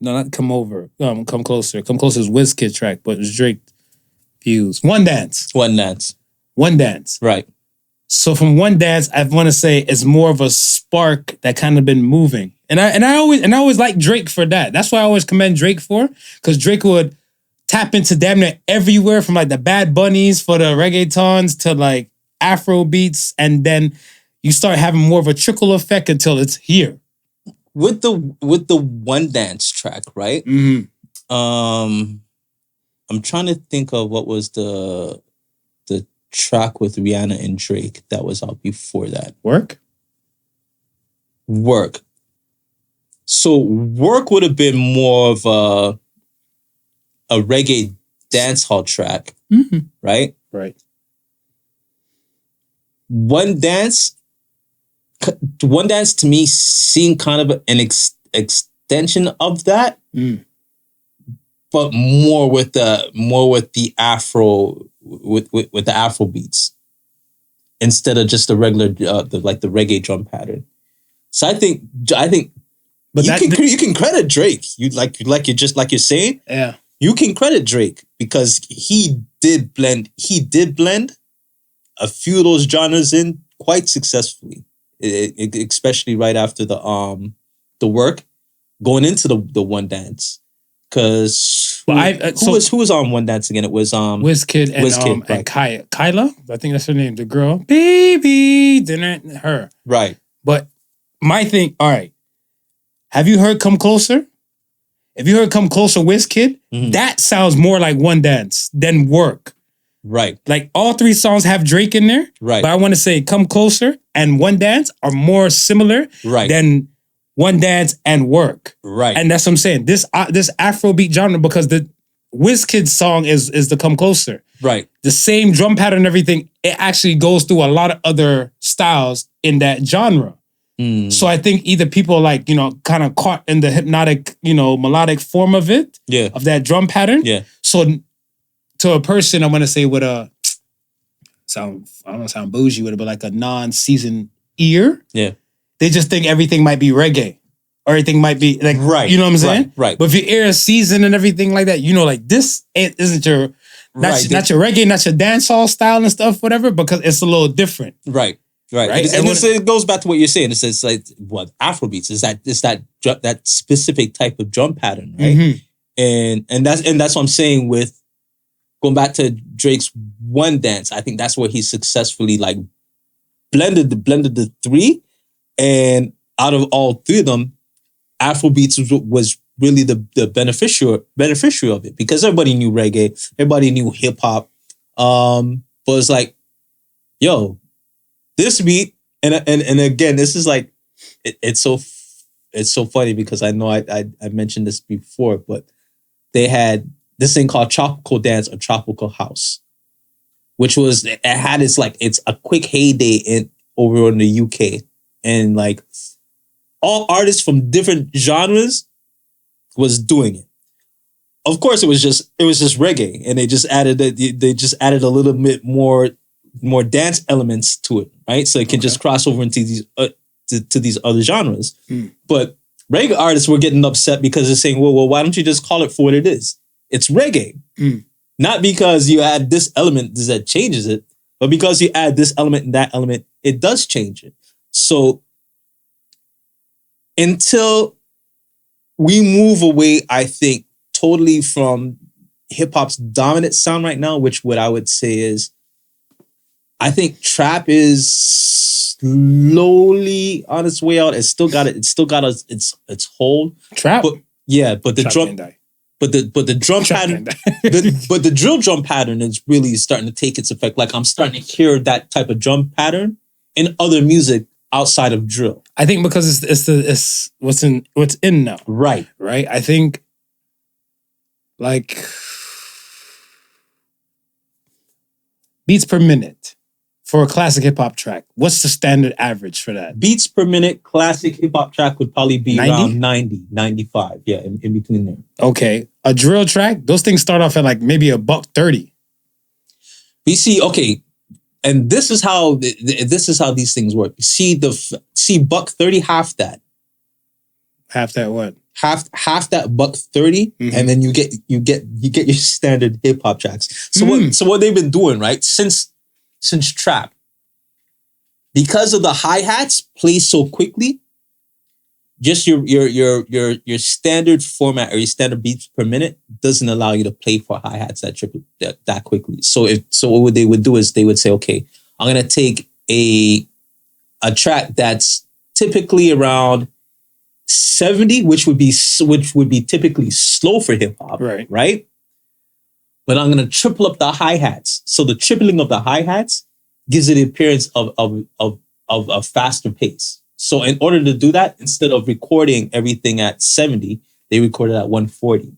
not Come Over. Come Closer. Come Closer is Wizkid track, but it's Drake views. One Dance. Right. So from One Dance, I want to say it's more of a spark that kind of been moving, and I always like Drake for that. That's why I always commend Drake for, because Drake would tap into damn near everywhere, from like the Bad Bunnies for the reggaetons to like Afro beats, and then you start having more of a trickle effect until it's here. With the One Dance track, right? Mm-hmm. I'm trying to think of what was the track with Rihanna and Drake that was out before that. Work. So Work would have been more of a reggae dancehall track, right? Right. One Dance to me seemed kind of an extension of that. but more with the Afro with the Afro beats instead of just the regular the reggae drum pattern. So I think but you can credit Drake. You're saying. Yeah. You can credit Drake because he did blend a few of those genres in quite successfully, especially right after the work going into the One Dance. Because who was on One Dance again? It was Wizkid and right. Kyla. I think that's her name. The girl, baby, didn't her right? But my thing. All right, have you heard "Come Closer"? If you heard "Come Closer" Wizkid, that sounds more like One Dance than Work. Right. Like all three songs have Drake in there. Right. But I want to say "Come Closer" and One Dance are more similar than One Dance and Work. Right. And that's what I'm saying. This Afrobeat genre, because the Wizkid song is the "Come Closer." Right. The same drum pattern and everything, it actually goes through a lot of other styles in that genre. So I think either people kind of caught in the hypnotic, melodic form of it, of that drum pattern. Yeah. So to a person, I'm gonna say with I don't want to sound bougie with it, but like a non-seasoned ear, they just think everything might be reggae, or everything might be like, you know what I'm saying? Right. But if your ear is seasoned and everything like that, like this isn't your not your reggae, not your dancehall style and stuff, whatever, because it's a little different. Right. And it goes back to what you're saying. It says like what Afro Beats is that specific type of drum pattern, right? And that's what I'm saying with going back to Drake's One Dance. I think that's where he successfully like blended the three, and out of all three of them, Afro Beats was really the beneficiary of it, because everybody knew reggae, everybody knew hip hop, but it's like, yo. This beat, and again, this is like, it's so funny because I know I mentioned this before, but they had this thing called Tropical Dance or Tropical House, which was, it had it's a quick heyday over in the UK, and like all artists from different genres was doing it. Of course, it was just reggae, and they just added a little bit more dance elements to it, right? So it can just cross over into these to these other genres. But reggae artists were getting upset because they're saying, well, why don't you just call it for what it is? It's reggae. Not because you add this element that changes it, but because you add this element and that element, it does change it. So until we move away, I think, totally from hip hop's dominant sound right now, which what I would say is, I think trap is slowly on its way out. It's still got its hold. Trap, but the trap drum, but the drum pattern, but the drill drum pattern is really starting to take its effect. Like I'm starting to hear that type of drum pattern in other music outside of drill. I think because it's what's in now. Right. I think like beats per minute. For a classic hip hop track, what's the standard average for that? Beats per minute, classic hip hop track would probably be 90? around 90, 95. Yeah, in between there. Okay. A drill track, those things start off at like maybe $130. We see, okay, and this is how these things work. You see $130, half that. Half that what? Half that $130, and then you get your standard hip hop tracks. So what they've been doing, right? Since trap, because of the hi-hats play so quickly, just your standard format or your standard beats per minute doesn't allow you to play for hi-hats that quickly. So what they would do is they would say, okay, I'm gonna take a track that's typically around 70, which would be typically slow for hip hop, right? But I'm going to triple up the hi-hats. So the tripling of the hi-hats gives it the appearance of a faster pace. So in order to do that, instead of recording everything at 70, they record it at 140.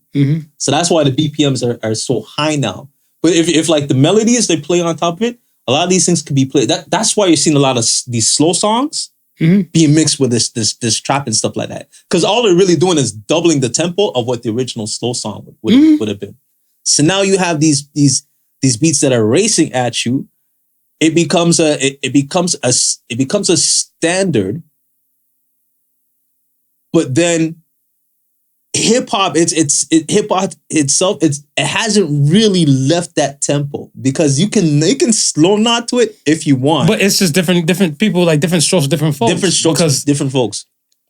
So that's why the BPMs are so high now. But if like the melodies they play on top of it, a lot of these things could be played. That's why you're seeing a lot of these slow songs being mixed with this trap and stuff like that. Because all they're really doing is doubling the tempo of what the original slow song would have been. So now you have these beats that are racing at you. It becomes a standard. But then hip hop itself it hasn't really left that tempo, because you can slow knot to it if you want. But it's just different people, like different strokes, different folks. Different folks.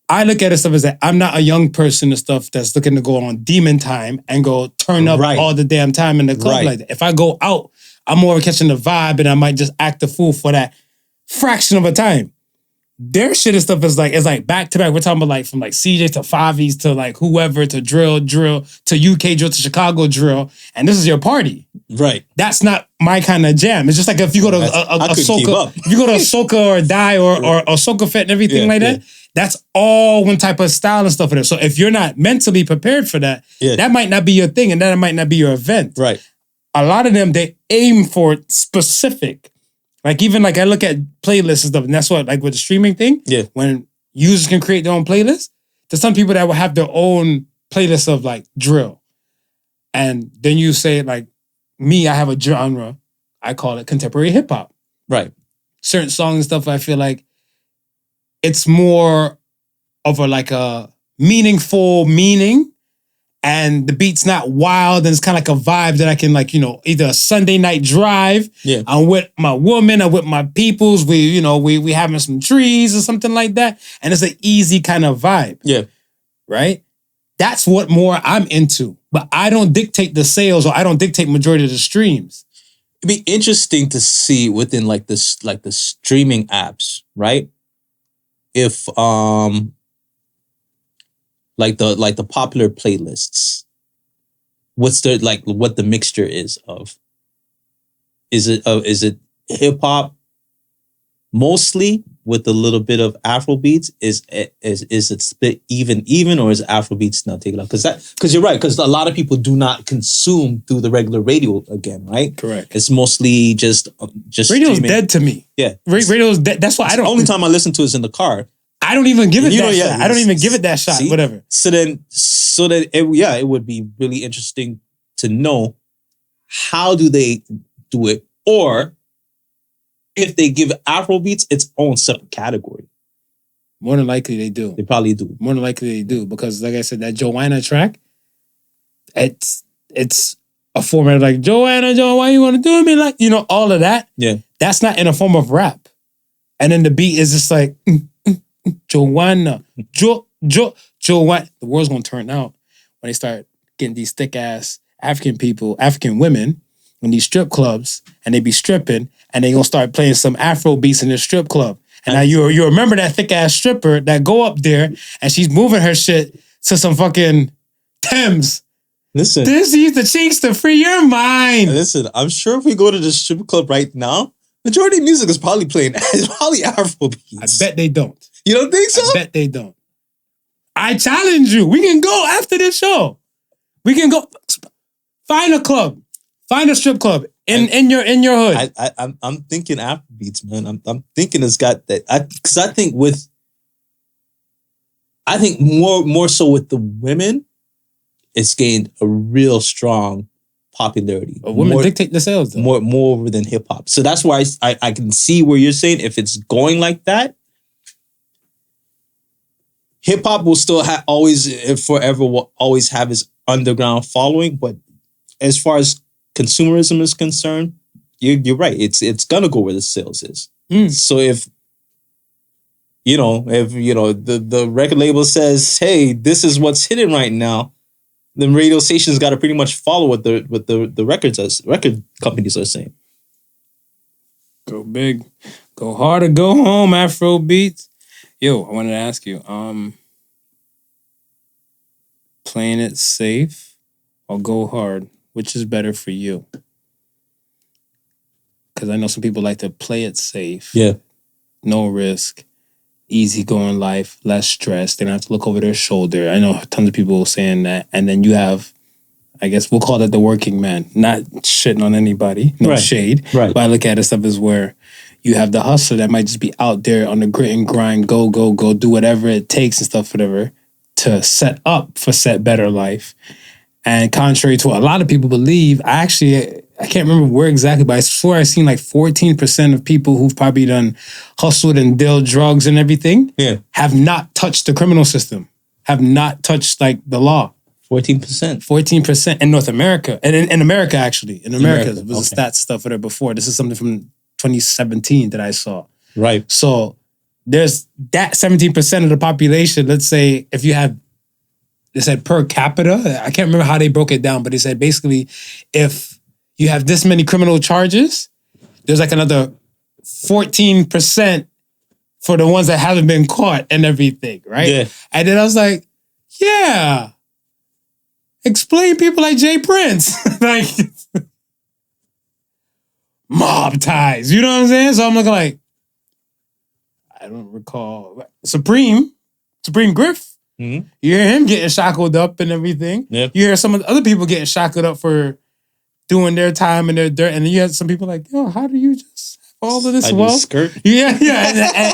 I look at it stuff as that I'm not a young person and stuff that's looking to go on demon time and go turn up all the damn time in the club like that. If I go out, I'm more catching the vibe, and I might just act a fool for that fraction of a time. Their shit and stuff is like back to back. We're talking about like from like CJ to Favies to like whoever to drill to UK drill to Chicago drill, and this is your party. Right. That's not my kind of jam. It's just like if you go to a soca, if you go to a soca or die or soca fit and everything that. That's all one type of style and stuff in it. So if you're not mentally prepared for that, that might not be your thing, and that might not be your event. Right. A lot of them, they aim for specific. Like even like I look at playlists and stuff, and that's what like with the streaming thing. Yeah. When users can create their own playlist, there's some people that will have their own playlist of like drill. And then you say like me, I have a genre. I call it contemporary hip hop. Right. Certain songs and stuff, I feel like it's more of a meaningful meaning, and the beat's not wild, and it's kind of like a vibe that I can like, either a Sunday night drive. Yeah. I'm with my woman, I'm with my peoples, we having some trees or something like that. And it's an easy kind of vibe. Yeah. Right? That's what more I'm into. But I don't dictate the sales, or I don't dictate majority of the streams. It'd be interesting to see within like the streaming apps, right? If like the popular playlists, what the mixture is of? Is it hip hop mostly with a little bit of Afro beats? Is it split even, or is Afro beats now taken off? Because you're right, because a lot of people do not consume through the regular radio again, right? Correct. It's mostly just radio's streaming. Dead to me. Yeah, radio's dead. That's why I don't. The only time I listen to it is in the car. I don't even give it that shot. I don't even give it that shot. See? Whatever. So then it would be really interesting to know how do they do it, or if they give Afrobeats its own separate category. More than likely they do. They probably do. More than likely they do, because like I said, that Joanna track, it's a format like Joanna, why you want to do me like all of that. Yeah, that's not in a form of rap, and then the beat is just like. Joanna, Joanna. The world's gonna turn out when they start getting these thick ass African women in these strip clubs, and they be stripping, and they gonna start playing some Afro beats in the strip club. And now you remember that thick ass stripper that go up there and she's moving her shit to some fucking Thames. Listen, this is the chinks to free your mind. Listen, I'm sure if we go to the strip club right now, majority of music is probably playing. It's probably Afro beats. I bet they don't. You don't think so? I bet they don't. I challenge you. We can go after this show. We can go find a club, find a strip club in your hood. I'm thinking Afrobeats, man. I'm thinking it's got that. Because I think more so with the women, it's gained a real strong popularity. Women dictate the sales, though. More than hip hop. So that's why I can see where you're saying if it's going like that. Hip hop will still forever will always have its underground following, but as far as consumerism is concerned, you're right. It's gonna go where the sales is. So if the record label says, "Hey, this is what's hitting right now," then radio stations got to pretty much follow what the record companies are saying. Go big, go hard, or go home. Afro Beats. Yo, I wanted to ask you, playing it safe or go hard, which is better for you? Because I know some people like to play it safe. Yeah. No risk, easy going life, less stress. They don't have to look over their shoulder. I know tons of people saying that. And then you have, I guess we'll call that the working man. Not shitting on anybody, no shade. Right. But I look at it stuff as where You have the hustler that might just be out there on the grit and grind, go, do whatever it takes and stuff, whatever, to set up for set better life. And contrary to what a lot of people believe, I can't remember where exactly, but I swear I seen like 14% of people who've probably done hustled and dealt drugs and everything have not touched the criminal system, have not touched like the law. 14%. 14% in North America. And in America, actually. In America, it was a stats stuff there before. This is something from 2017 that I saw. Right. So there's that 17% of the population. Let's say if you have, they said per capita, I can't remember how they broke it down, but they said basically if you have this many criminal charges, there's like another 14% for the ones that haven't been caught and everything, right? Yeah. And then I was like, yeah. Explain people like Jay Prince. Like, mob ties. You know what I'm saying? So I'm looking like, I don't recall. Supreme Griff. Mm-hmm. You hear him getting shackled up and everything. Yep. You hear some of the other people getting shackled up for doing their time and their dirt. And then you have some people like, yo, how do you just have all of this wealth? Skirt. Yeah.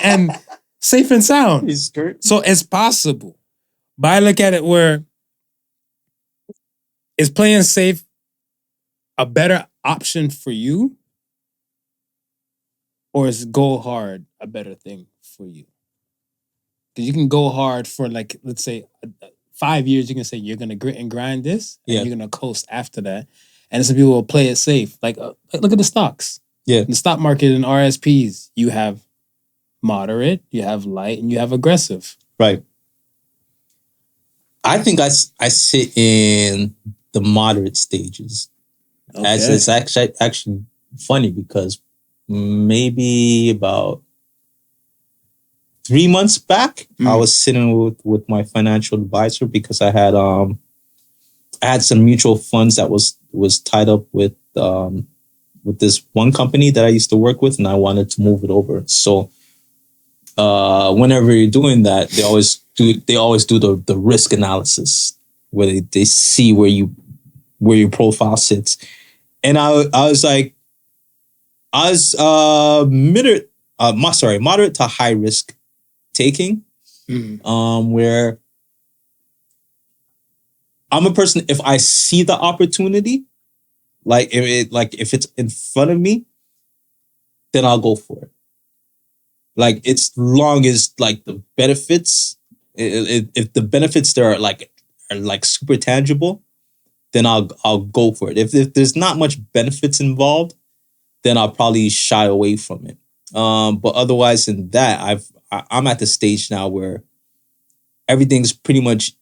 And safe and sound. His skirt. So it's possible. But I look at it where, is playing safe a better option for you? Or is go hard a better thing for you? Because you can go hard for like, let's say 5 years, you can say you're going to grit and grind this, and you're going to coast after that. And some people will play it safe. Like look at the stocks. Yeah. In the stock market and RSPs, you have moderate, you have light, and you have aggressive. Right. I think I sit in the moderate stages. Okay. It's actually funny because maybe about 3 months back, I was sitting with my financial advisor because I had some mutual funds that was tied up with this one company that I used to work with, and I wanted to move it over. So whenever you're doing that, they always do the risk analysis where they see where your profile sits. And I was moderate to high risk taking, where I'm a person, if I see the opportunity, if it's in front of me, then I'll go for it. Like, it's long as like the benefits, if the benefits there are like super tangible, then I'll go for it. If there's not much benefits involved, then I'll probably shy away from it. But otherwise than that, I'm at the stage now where everything's pretty much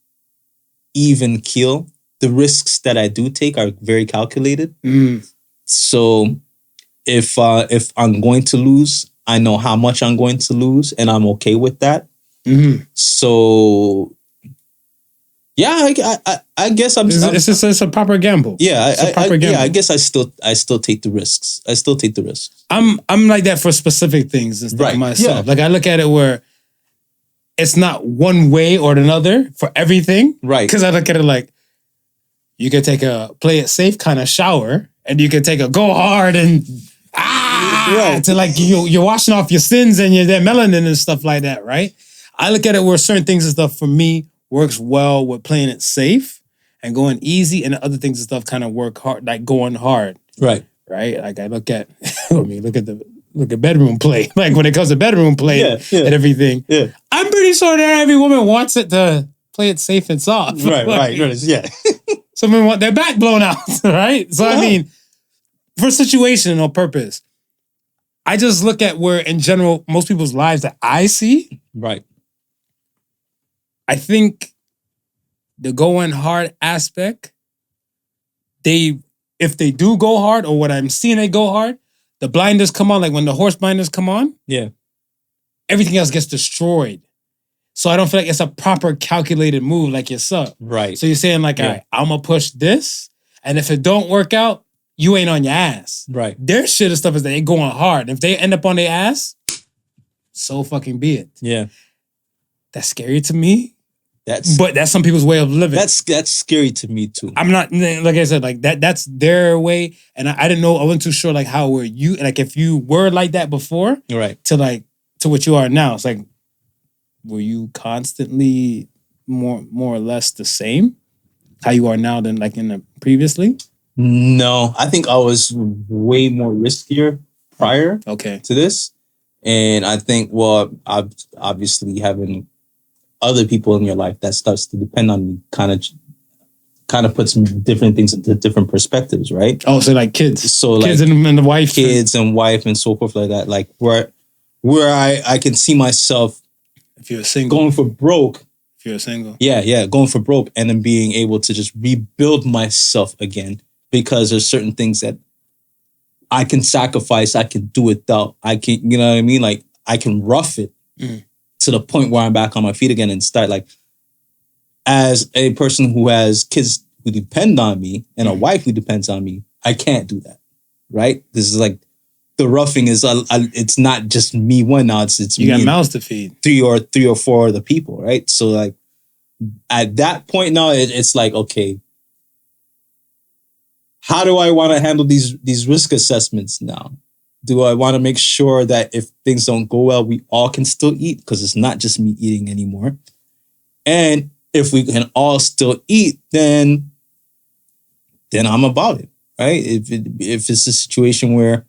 even keel. The risks that I do take are very calculated. So if I'm going to lose, I know how much I'm going to lose, and I'm okay with that. So yeah, I guess it's a proper gamble. Yeah, I guess I still take the risks. I still take the risks. I'm like that for specific things and stuff myself. Yeah. Like, I look at it where it's not one way or another for everything. Right. Because I look at it like, you can take a play it safe kind of shower, and you can take a go hard and to like you're washing off your sins and that melanin and stuff like that, right? I look at it where certain things and stuff for me works well with playing it safe and going easy, and the other things and stuff kind of work hard, like going hard. Right. Like I look at, look at bedroom play. Like when it comes to bedroom play and everything, I'm pretty sure that every woman wants it to play it safe and soft. Right. Yeah. Some women want their back blown out, right? So I mean, for situational purpose, I just look at where in general most people's lives that I see. Right. I think the going hard aspect, if they do go hard, or what I'm seeing they go hard, the blinders come on, like when the horse blinders come on, everything else gets destroyed. So I don't feel like it's a proper calculated move like yourself. Right. So you're saying like, all right, I'm going to push this, and if it don't work out, you ain't on your ass. Right. Their shit and stuff is that they going hard. If they end up on their ass, so fucking be it. Yeah. That's scary to me. But that's some people's way of living. That's scary to me too. I'm not, like I said, like that's their way. And I didn't know, I wasn't too sure like how were you, like if you were like that before, right, to what you are now. It's like, were you constantly more or less the same how you are now than like in the previously? No, I think I was way more riskier prior to this. And I think, well, obviously having other people in your life that starts to depend on you kind of puts different things into different perspectives, right? Oh, so like kids. So kids like and the wife. Kids and wife and so forth like that. Like where I can see myself, if you're single, going for broke. If you're single. Yeah, going for broke and then being able to just rebuild myself again, because there's certain things that I can sacrifice, I can do without. I can, you know what I mean? Like I can rough it to the point where I'm back on my feet again and start, like, as a person who has kids who depend on me and a wife who depends on me, I can't do that, right? This is like, the roughing is, it's not just me one now, it's you me got mouths to feed. Three or four other people, right? So like, at that point now, it's like, okay, how do I want to handle these risk assessments now? Do I want to make sure that if things don't go well, we all can still eat? Because it's not just me eating anymore. And if we can all still eat, then I'm about it, right? If it's a situation where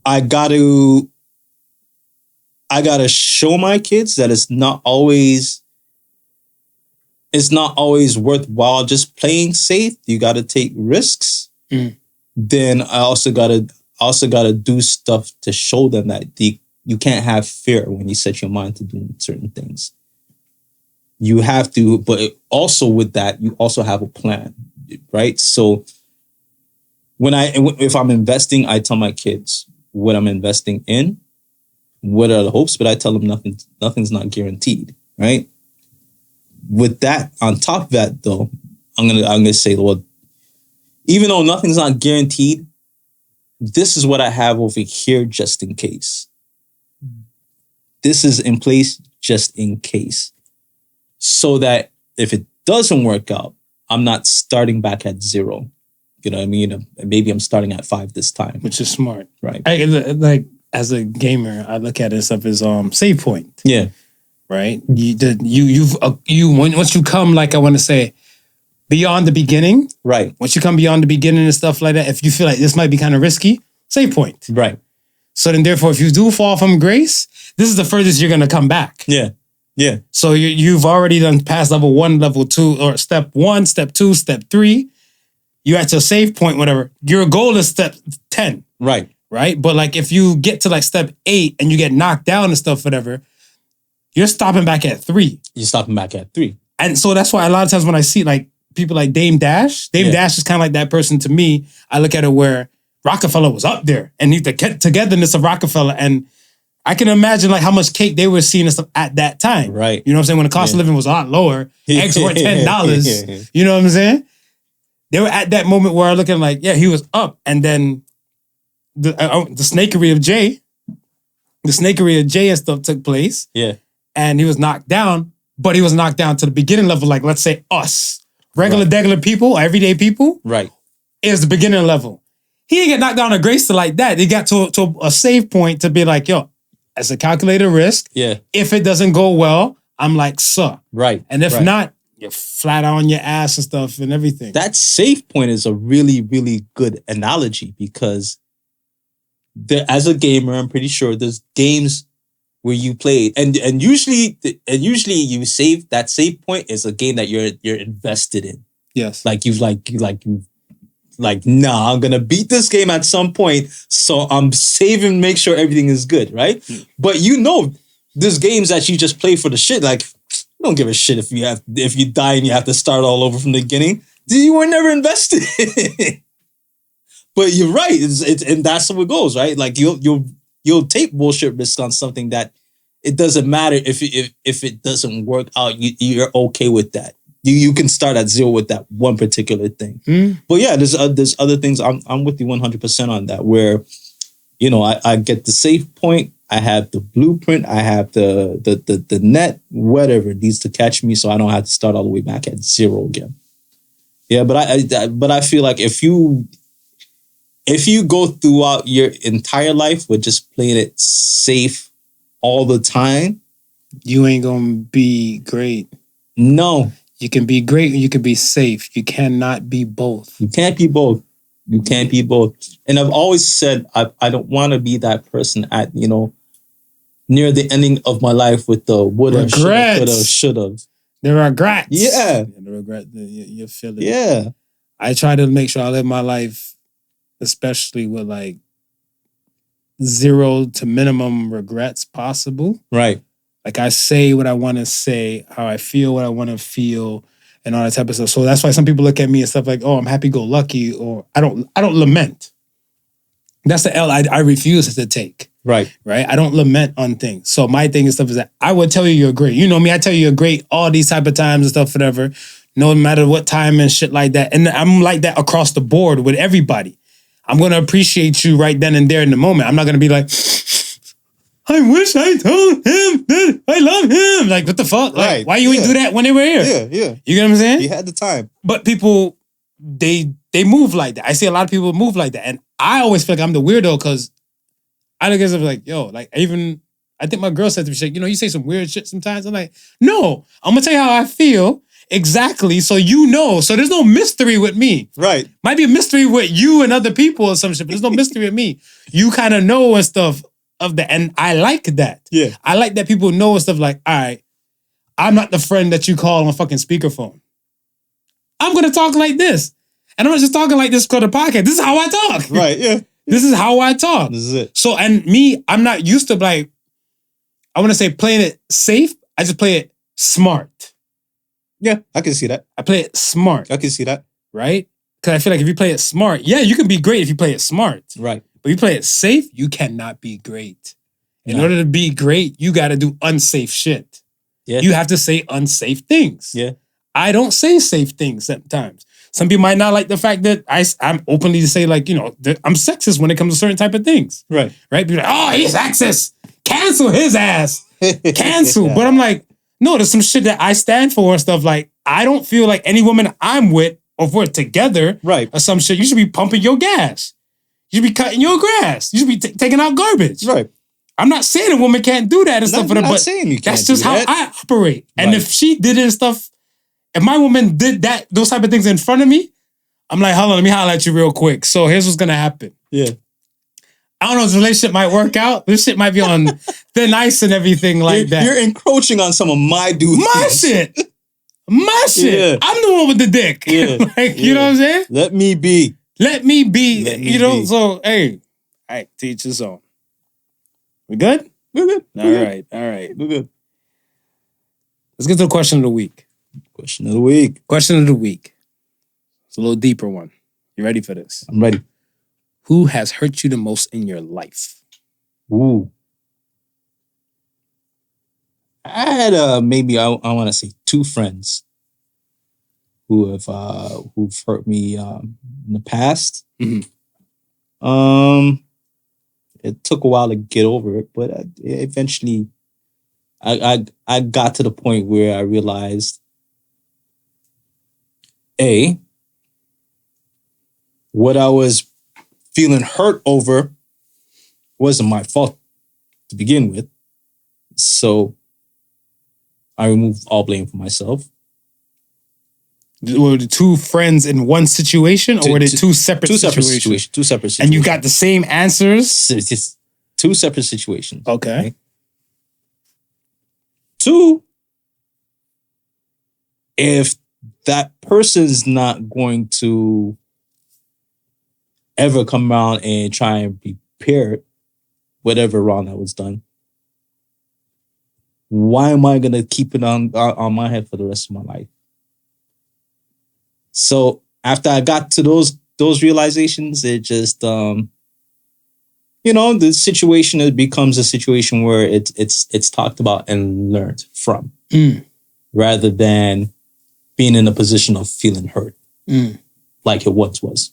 I gotta show my kids that it's not always worthwhile just playing safe. You got to take risks. Then I also gotta do stuff to show them that you can't have fear when you set your mind to doing certain things. You have to, but also with that, you also have a plan, right? So if I'm investing, I tell my kids what I'm investing in, what are the hopes, but I tell them nothing's not guaranteed, right? With that, on top of that though, I'm gonna say, well, even though nothing's not guaranteed, this is what I have over here just in case. This is in place just in case. So that if it doesn't work out, I'm not starting back at 0. You know what I mean? Maybe I'm starting at 5 this time. Which is smart. Right. Like as a gamer, I look at it as save point. Yeah. Right? Once you come, like I want to say, beyond the beginning. Right. Once you come beyond the beginning and stuff like that, if you feel like this might be kind of risky, save point. Right. So then therefore, if you do fall from grace, this is the furthest you're going to come back. Yeah. Yeah. So you've already done past level 1, level 2, or step 1, step 2, step 3. You're at your save point, whatever. Your goal is step 10. Right. Right? But like if you get to like step 8 and you get knocked down and stuff, whatever, you're stopping back at 3. You're stopping back at 3. And so that's why a lot of times when I see like people like Dame Dash is kind of like that person to me. I look at it where Rockefeller was up there and the togetherness of Rockefeller. And I can imagine like how much cake they were seeing and stuff at that time. Right. You know what I'm saying? When the cost of living was a lot lower, eggs were $10. You know what I'm saying? They were at that moment where I'm looking like, yeah, he was up. And then the snakery of Jay and stuff took place. Yeah. And he was knocked down, but he was knocked down to the beginning level. Like, let's say us, regular people, everyday people. Right. Is the beginning level. He didn't get knocked down to grace to like that. He got to a save point to be like, yo, as a calculated risk. Yeah. If it doesn't go well, I'm like, suh. Right. And if not, you're flat on your ass and stuff and everything. That save point is a really, really good analogy because as a gamer, I'm pretty sure there's games where you played and usually you save that save point is a game that you're invested in. Yes. Nah, I'm gonna beat this game at some point, so I'm saving, make sure everything is good, right? But there's games that you just play for the shit. Like, you don't give a shit if you die and you have to start all over from the beginning. You were never invested. But you're right, it's and that's how it goes, right? Like you'll take bullshit risks on something that it doesn't matter if it doesn't work out. You're okay with that. You can start at 0 with that one particular thing. But yeah, there's other things. I'm with you 100% on that. Where I get the save point I have the blueprint. I have the net, whatever needs to catch me, so I don't have to start all the way back at zero again. Yeah, but I feel like if you go throughout your entire life with just playing it safe all the time, you ain't gonna be great. No. You can be great and you can be safe. You cannot be both. You can't be both. You can't be both. And I've always said I don't want to be that person at, near the ending of my life with the woulda, shoulda. The regrets. Yeah. The regret, you feel it. Yeah. I try to make sure I live my life, especially with like 0 to minimum regrets possible. Right. Like I say what I want to say, how I feel what I want to feel, and all that type of stuff. So that's why some people look at me and stuff like, "Oh, I'm happy-go-lucky," or I don't lament. That's the L I refuse to take. Right. I don't lament on things. So my thing and stuff is that I would tell you you're great. You know me, I tell you you're great all these type of times and stuff, whatever. No matter what time and shit like that. And I'm like that across the board with everybody. I'm gonna appreciate you right then and there in the moment. I'm not gonna be like, I wish I told him that I love him. Like, what the fuck? Like, Right. why you ain't do that when they were here? Yeah. You get what I'm saying? You had the time. But people, they move like that. I see a lot of people move like that. And I always feel like I'm the weirdo because I look at it like, yo, like I think my girl said to me, she's like, you say some weird shit sometimes. I'm like, no, I'm going to tell you how I feel exactly so you know. So there's no mystery with me. Right. Might be a mystery with you and other people or some shit, but there's no mystery with me. You kind of know and stuff of that. And I like that. Yeah. I like that people know and stuff like, all right, I'm not the friend that you call on fucking speakerphone. I'm going to talk like this. And I'm not just talking like this for the podcast. This is how I talk. Right, yeah. This is how I talk. This is it. So, and me, I'm not used to like, I want to say playing it safe. I just play it smart. Yeah, I can see that. I play it smart. I can see that. Right? Because I feel like if you play it smart, yeah, you can be great if you play it smart. Right. But you play it safe, you cannot be great. In No. order to be great, you got to do unsafe shit. Yeah. You have to say unsafe things. Yeah. I don't say safe things sometimes. Some people might not like the fact that I'm openly to say like, that I'm sexist when it comes to certain type of things. Right. Right? People are like, oh, he's sexist. Cancel his ass. Cancel. But I'm like, no, there's some shit that I stand for and stuff. Like, I don't feel like any woman I'm with or if we're together Right. or some shit, you should be pumping your gas. You should be cutting your grass. You should be taking out garbage. Right. I'm not saying a woman can't do that and stuff, Not but saying you that's can't just do how that. I operate. And Right. if she did it and stuff, if my woman did those type of things in front of me, I'm like, hold on, let me holler at you real quick. So here's what's gonna happen. Yeah. I don't know if this relationship might work out. This shit might be on thin ice and everything like that. You're encroaching on some of my duties. My shit. My shit. Yeah. I'm the one with the dick. Yeah. You know what I'm saying? Let me be. Let me be. Let me be. So hey, teach his own. We good? We're good. All right. We're good. Let's get to the question of the week. Question of the week. Question of the week. It's a little deeper one. You ready for this? I'm ready. Who has hurt you the most in your life? Ooh. I had maybe I want to say 2 friends who've hurt me in the past. Mhm. It took a while to get over it, but eventually I got to the point where I realized what I was feeling hurt over wasn't my fault to begin with. So I removed all blame for myself. Were the 2 friends in one situation, or were they 2 separate situations? 2 separate situations. And you got the same answers? It's just 2 separate situations. Okay. Right? 2, if that person's not going to ever come around and try and repair whatever wrong that was done, why am I gonna keep it on my head for the rest of my life? So after I got to those realizations, it just the situation, it becomes a situation where it's talked about and learned from, rather than being in a position of feeling hurt like it once was.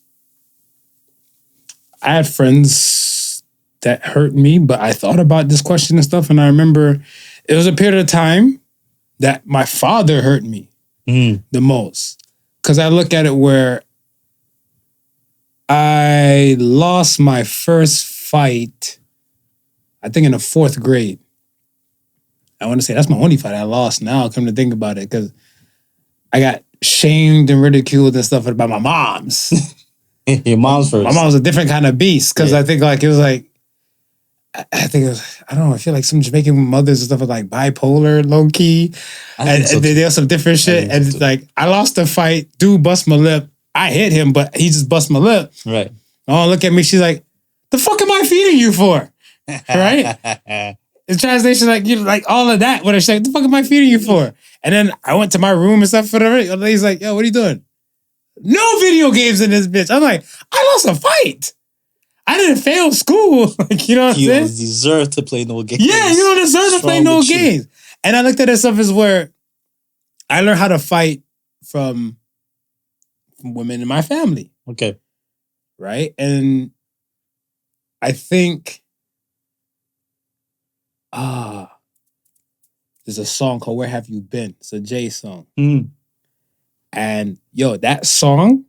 I had friends that hurt me, but I thought about this question and stuff, and I remember it was a period of time that my father hurt me the most. Because I look at it where I lost my first fight, I think in the 4th grade. I want to say that's my only fight I lost now, come to think about it, because I got shamed and ridiculed and stuff by my moms. Your mom's first. My mom was a different kind of beast, because I think like it was like, I think it was, I don't know, I feel like some Jamaican mothers and stuff are like bipolar, low key. And they have some different shit. And it's like, I lost the fight, dude bust my lip. I hit him, but he just bust my lip. Right. Oh, look at me. She's like, the fuck am I feeding you for? Right? In translation, like, you know, like all of that. What I said, the fuck am I feeding you for? And then I went to my room and stuff. Whatever. The lady's like, yo, what are you doing? No video games in this bitch. I'm like, I lost a fight. I didn't fail school. Like, you know what I'm saying? You deserve to play no games. Yeah, you don't deserve to play no games. And I looked at it stuff as where I learned how to fight from women in my family. Okay. Right? And I think there's a song called Where Have You Been? It's a Jay song. And yo, that song,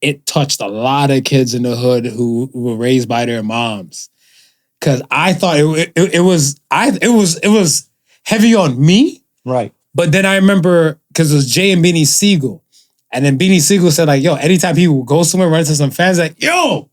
it touched a lot of kids in the hood who were raised by their moms. Cause I thought it was heavy on me. Right. But then I remember, cause it was Jay and Beanie Siegel. And then Beanie Siegel said like, yo, anytime he would go somewhere, run into some fans, like, yo,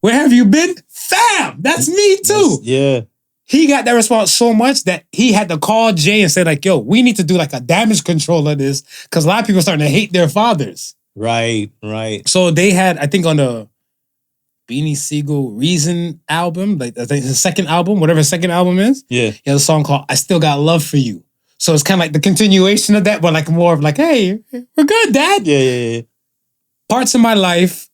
where have you been? Fam, that's me too. Yeah. He got that response so much that he had to call Jay and say like, yo, we need to do like a damage control of this. Cause a lot of people are starting to hate their fathers. Right, right. So they had, I think on the Beanie Siegel Reason album, like I think the second album, whatever his second album is, he has a song called I Still Got Love for You. So it's kind of like the continuation of that, but like more of like, hey, we're good, Dad. Yeah. Parts of my life,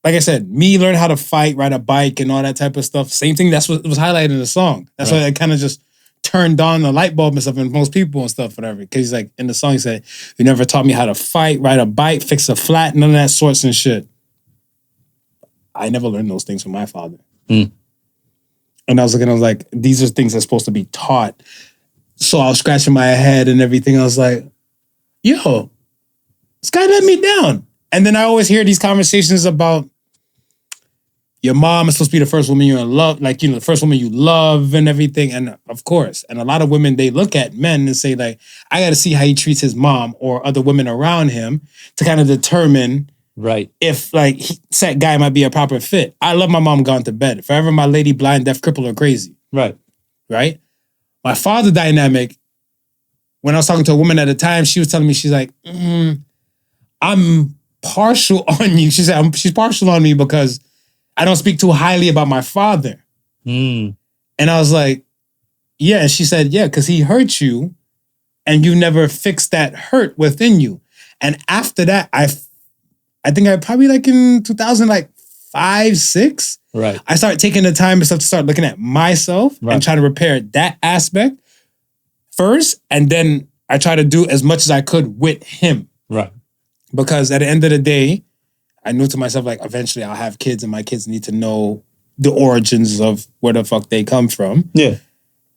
like I said, me learn how to fight, ride a bike and all that type of stuff. Same thing, that's what was highlighted in the song. That's why it kind of just turned on the light bulb and stuff in most people and stuff, whatever. Because he's like, in the song, he said, you never taught me how to fight, ride a bike, fix a flat, none of that sorts and shit. I never learned those things from my father. And I was like, these are things that's supposed to be taught. So I was scratching my head and everything. I was like, yo, this guy let me down. And then I always hear these conversations about your mom is supposed to be the first woman you're in love, like, you know, the first woman you love and everything. And of course, and a lot of women, they look at men and say like, I got to see how he treats his mom or other women around him to kind of determine if like that guy might be a proper fit. I love my mom gone to bed. Forever my lady, blind, deaf, crippled, or crazy. Right? My father dynamic, when I was talking to a woman at the time, she was telling me, she's like, I'm partial on you. She said, she's partial on me because I don't speak too highly about my father. And I was like, yeah. And she said, yeah, because he hurt you and you never fixed that hurt within you. And after that, I think I probably like in 2005, 6, I started taking the time and stuff to start looking at myself and trying to repair that aspect first. And then I try to do as much as I could with him. Because at the end of the day, I knew to myself, like, eventually I'll have kids and my kids need to know the origins of where the fuck they come from.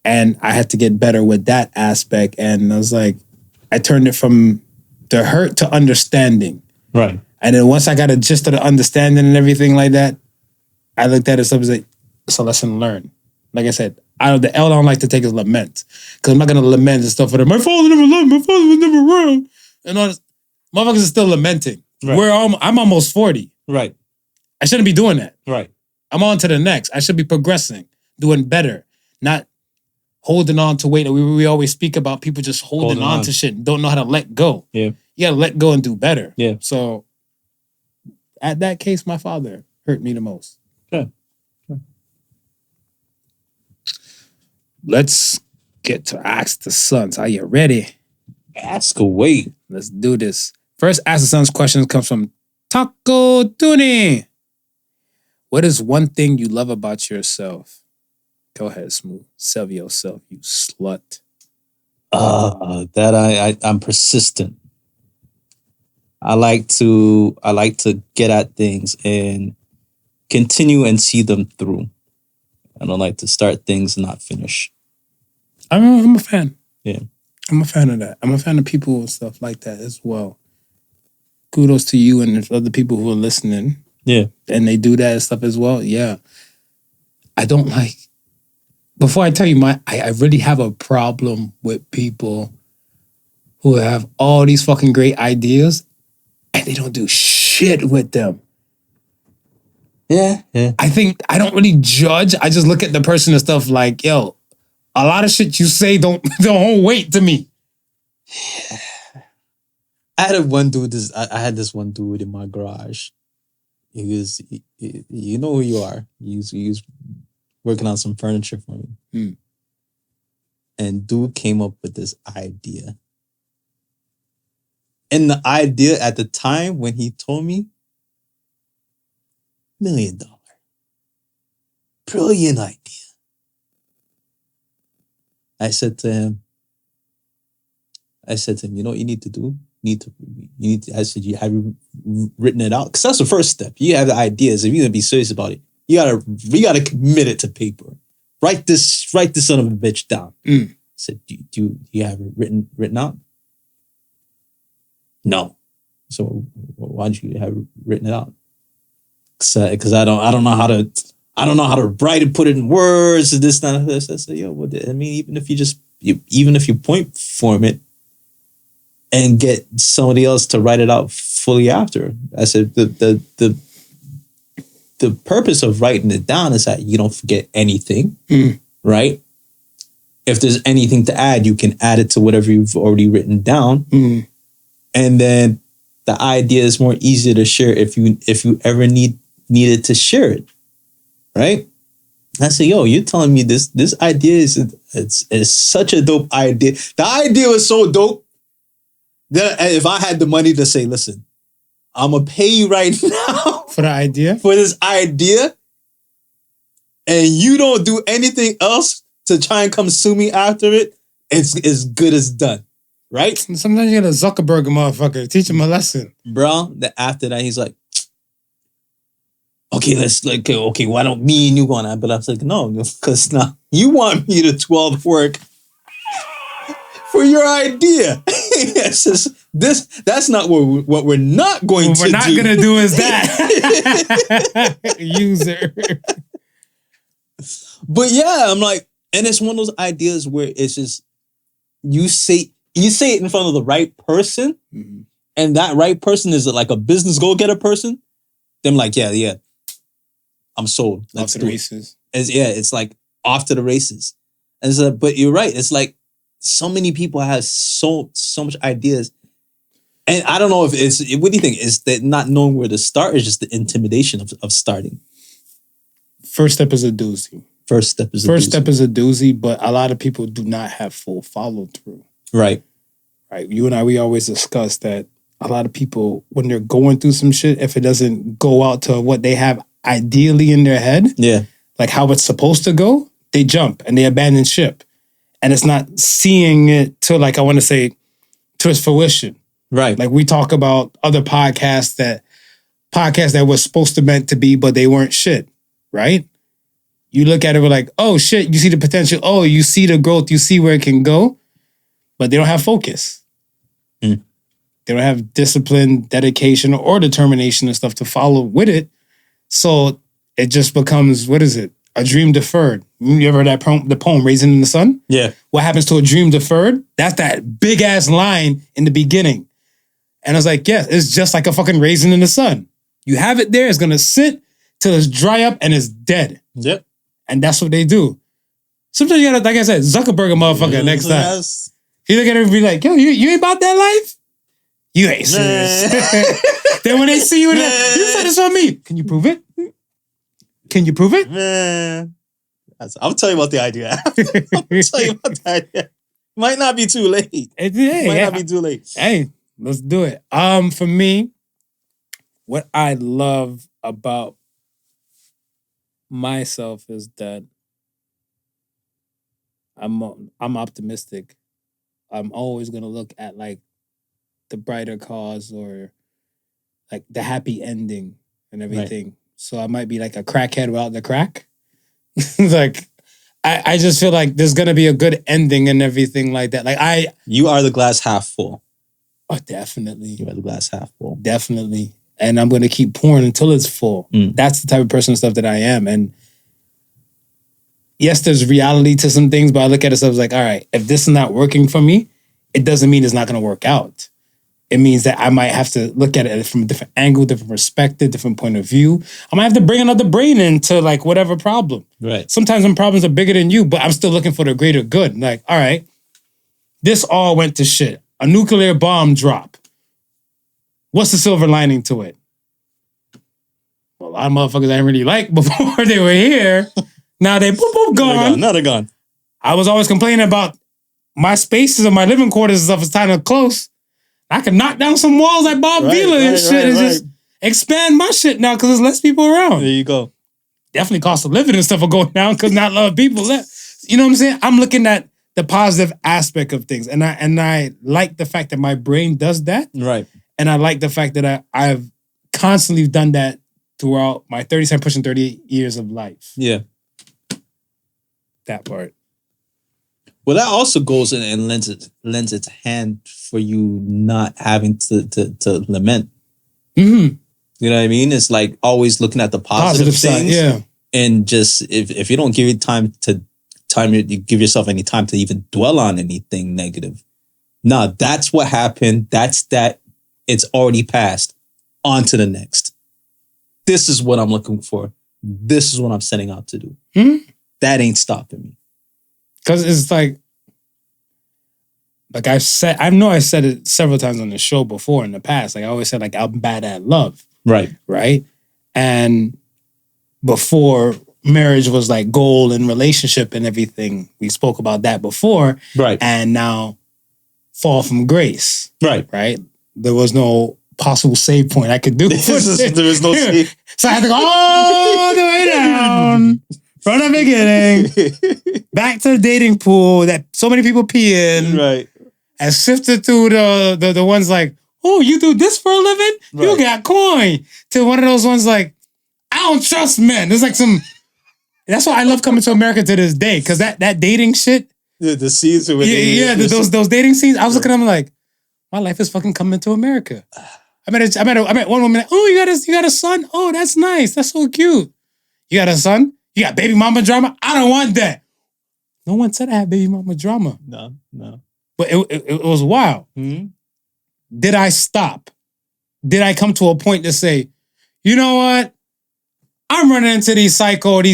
And I had to get better with that aspect. And I was like, I turned it from the hurt to understanding. And then once I got a gist of the understanding and everything like that, I looked at it as like, it's a lesson learned. Like I said, the L I don't like to take is lament. Because I'm not going to lament and stuff for them. My father never loved me. My father was never around. And all this. Motherfuckers are still lamenting. I'm almost 40. I shouldn't be doing that. I'm on to the next. I should be progressing, doing better, not holding on to weight. We always speak about people just holding on to shit and don't know how to let go. You got to let go and do better. So at that case, my father hurt me the most. Let's get to Ask the Sons. Are you ready? Ask away. Let's do this. First Ask the Sons question comes from Taco-Tuni. What is one thing you love about yourself? Go ahead, Smooth. Sell yourself, you slut. I'm persistent. I like to get at things and continue and see them through. I don't like to start things and not finish. I'm a fan. Yeah. I'm a fan of that. I'm a fan of people and stuff like that as well. Kudos to you and the other people who are listening. Yeah. And they do that and stuff as well. Yeah. I don't like, before I tell you I really have a problem with people who have all these fucking great ideas and they don't do shit with them. Yeah. I think I don't really judge. I just look at the person and stuff like, yo, a lot of shit you say don't hold weight to me. I had one dude. I had this one dude in my garage. You know who you are. He was working on some furniture for me. And dude came up with this idea. And the idea at the time when he told me, $1 million. Brilliant idea. I said to him, you know what you need to do? I said, you have written it out? Because that's the first step. You have the ideas. If you're gonna be serious about it, you gotta commit it to paper. Write this son of a bitch down. I said, do you have it written out? No. So why don't you have it written it out? Because I don't know how to write and put it in words and this and that. I said, even if you point form it and get somebody else to write it out fully after. I said the purpose of writing it down is that you don't forget anything, right? If there's anything to add, you can add it to whatever you've already written down. And then the idea is more easier to share if you ever needed to share it, right? I said, yo, you're telling me this idea is such a dope idea. The idea was so dope that if I had the money to say, listen, I'm going to pay you right now for the idea, for this idea, and you don't do anything else to try and come sue me after it, it's as good as done, right? Sometimes you got to Zuckerberg a motherfucker, teach him a lesson. Bro, after that, he's like, okay, why don't me and you go on that? But I was like, no, because now you want me to 12 work for your idea. It's just, that's not what we're not going to do. What we're not going to do is that. User. But yeah, I'm like, and it's one of those ideas where it's just, you say it in front of the right person, and that right person is like a business go-getter person. Then I'm like, yeah, I'm sold. Off to the races. It's like off to the races. And so, but you're right. It's like so many people have so much ideas. And I don't know what do you think? Is that not knowing where to start, or just the intimidation of starting? First step is a doozy. First step is a doozy, but a lot of people do not have full follow through. Right. You and I, we always discuss that a lot of people, when they're going through some shit, if it doesn't go out to what they have ideally in their head, like how it's supposed to go, they jump and they abandon ship. And it's not seeing it to, like, I want to say, to its fruition. Right. Like we talk about other podcasts that was supposed to meant to be, but they weren't shit. Right? You look at it, we're like, oh shit, you see the potential. Oh, you see the growth, you see where it can go, but they don't have focus. They don't have discipline, dedication, or determination and stuff to follow with it. So it just becomes, what is it? A dream deferred. You ever heard that the poem, Raisin in the Sun? Yeah. What happens to a dream deferred? That's that big ass line in the beginning. And I was like, yeah, it's just like a fucking raisin in the sun. You have it there, it's going to sit till it's dry up and it's dead. Yep. And that's what they do. Sometimes you gotta, like I said, Zuckerberg a motherfucker next time. Yes. You look at it and be like, yo, you ain't about that life? You ain't serious. Then when they see you, you said this on me. Can you prove it? Can you prove it? Man. I'll tell you about the idea. I'll tell you about the idea. Might not be too late. Might not be too late. Hey, let's do it. For me, what I love about myself is that I'm optimistic. I'm always gonna look at like the brighter cause or like the happy ending and everything. Right. So I might be like a crackhead without the crack, Like, I just feel like there's gonna be a good ending and everything like that. Like You are the glass half full. oh, definitely. You are the glass half full. Definitely. And I'm gonna keep pouring until it's full. That's the type of person and stuff that I am. And yes, there's reality to some things, but I look at it as like, all right, if this is not working for me, it doesn't mean it's not gonna work out. It means that I might have to look at it from a different angle, different perspective, different point of view. I might have to bring another brain into like whatever problem. Right. Sometimes when problems are bigger than you, but I'm still looking for the greater good. Like, all right, this all went to shit. A nuclear bomb drop. What's the silver lining to it? Well, a lot of motherfuckers I didn't really like before they were here. Now they boop, boop, gone. Now they're gone. I was always complaining about my spaces and my living quarters and stuff is kind of close. I can knock down some walls like Bob Vila and shit and just expand my shit now because there's less people around. There you go. Definitely cost of living and stuff are going down because not a lot of people left. You know what I'm saying? I'm looking at the positive aspect of things. And I like the fact that my brain does that. Right. And I like the fact that I've constantly done that throughout my 37, pushing 38 years of life. Yeah. That part. Well, that also goes in and lends its hand for you not having to lament. Mm-hmm. You know what I mean? It's like always looking at the positive things. Side, yeah. And just if you don't give it you give yourself any time to even dwell on anything negative. No, that's what happened. That's that. It's already passed. On to the next. This is what I'm looking for. This is what I'm setting out to do. Mm-hmm. That ain't stopping me. Because it's like I know I said it several times on the show before in the past. Like I always said, like I'm bad at love. Right. Right. And before marriage was like goal and relationship and everything, we spoke about that before. Right. And now fall from grace. Right. Right. There was no possible save point I could do. There was no save. So I had to go all the way down. From the beginning, back to the dating pool that so many people pee in. Right. And sifted through the ones like, oh, you do this for a living? Right. You got coin. To one of those ones like, I don't trust men. There's like some... That's why I love coming to America to this day. Because that dating shit... The scenes with those dating scenes, I was looking at them like, my life is fucking coming to America. I met one woman like, oh, you got a son? Oh, that's nice. That's so cute. You got a son? You got baby mama drama? I don't want that. No one said I had baby mama drama. No. But it was wild. Mm-hmm. Did I stop? Did I come to a point to say, you know what? I'm running into these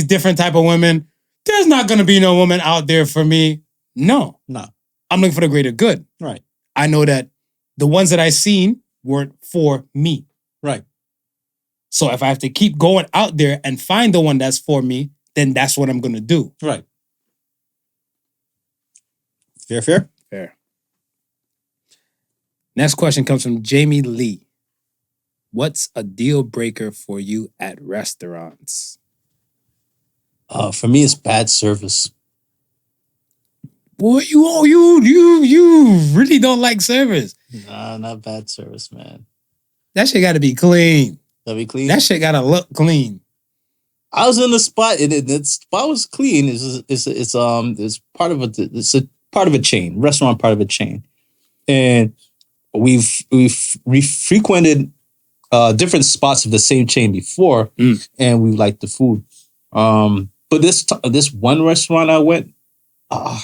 different type of women. There's not going to be no woman out there for me. No. I'm looking for the greater good. Right. I know that the ones that I seen weren't for me. Right. So if I have to keep going out there and find the one that's for me, then that's what I'm going to do. Right. Fair. Next question comes from Jamie Lee. What's a deal breaker for you at restaurants? For me, it's bad service. Boy, you really don't like service. Nah, not bad service, man. That shit got to be clean. Gotta be clean. That shit got to look clean. I was in the spot. The spot was clean. It's part of a chain, restaurant part of a chain, and we've frequented different spots of the same chain before, and we liked the food. But this one restaurant I went, I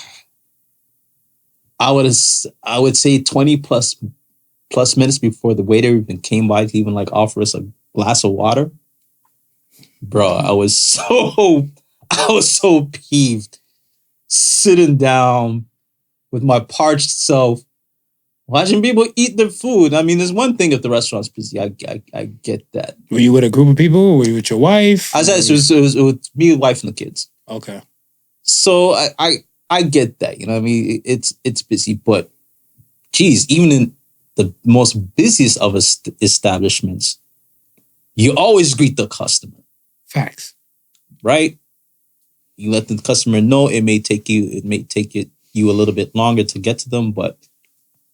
would say 20 plus minutes before the waiter even came by to even like offer us a glass of water. Bro, I was so peeved, sitting down with my parched self, watching people eat their food. I mean, there's one thing if the restaurant's busy. I get that. Were you with a group of people? Were you with your wife? It was me, wife, and the kids. Okay. So I get that. You know what I mean? It's busy, but geez, even in the most busiest of establishments, you always greet the customer. Facts. Right? You let the customer know it may take you a little bit longer to get to them, but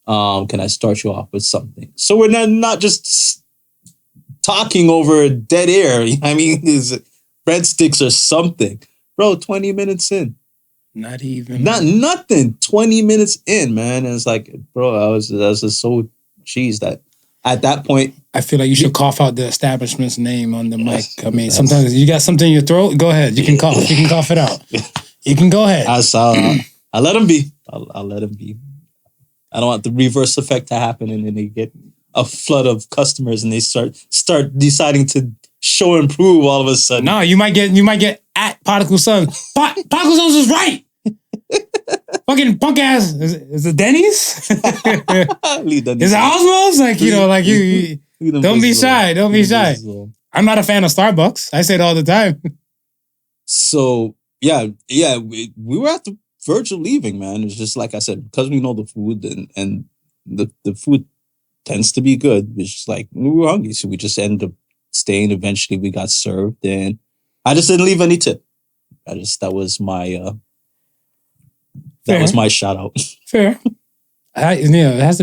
can I start you off with something? So we're not just talking over dead air. You know what I mean? Breadsticks or something. Bro, 20 minutes in. Not even. Nothing. 20 minutes in, man. And it's like, bro, I was just so cheesed that at that point. I feel like you should cough out the establishment's name on the mic. I mean, sometimes you got something in your throat. Go ahead. You can cough. You can cough it out. You can go ahead. I let him be. I'll let him be. I don't want the reverse effect to happen, and then they get a flood of customers, and they start deciding to show and prove all of a sudden. No, you might get at Podical Sons. Podical Sons was right. Fucking punk ass. Is it Denny's? Is it Osmos? Like, you know, like you don't be shy. Don't be shy. I'm not a fan of Starbucks. I say it all the time. So yeah, we were at the verge of leaving, man. It's just like I said, because we know the food and the food tends to be good. It's just like we were hungry, so we just ended up staying. Eventually, we got served, and I just didn't leave any tip. That was my was my shout out. Fair. It has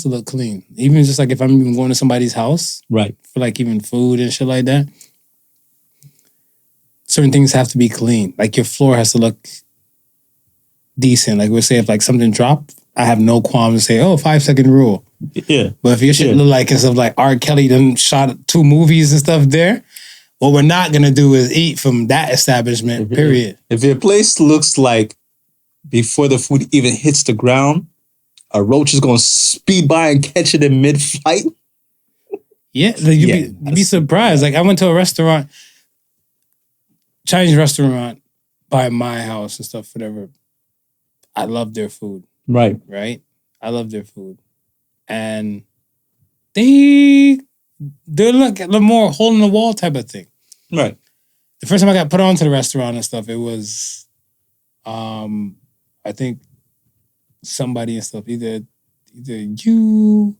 to look clean. Even just like if I'm even going to somebody's house, right? For like even food and shit like that. Certain things have to be clean. Like your floor has to look decent. Like we'll say if like something dropped, I have no qualms to say, 5-second rule. Yeah. But if your shit look like it's like R. Kelly done shot 2 movies and stuff there, what we're not gonna do is eat from that establishment, period. If your place looks like before the food even hits the ground, a roach is gonna speed by and catch it in mid-flight. Yeah, like you'd be surprised. Like I went to a restaurant, Chinese restaurant by my house and stuff, whatever. I love their food. Right. I love their food. And they're like a little more hole in the wall type of thing. Right. The first time I got put onto the restaurant and stuff, it was I think somebody and stuff, either you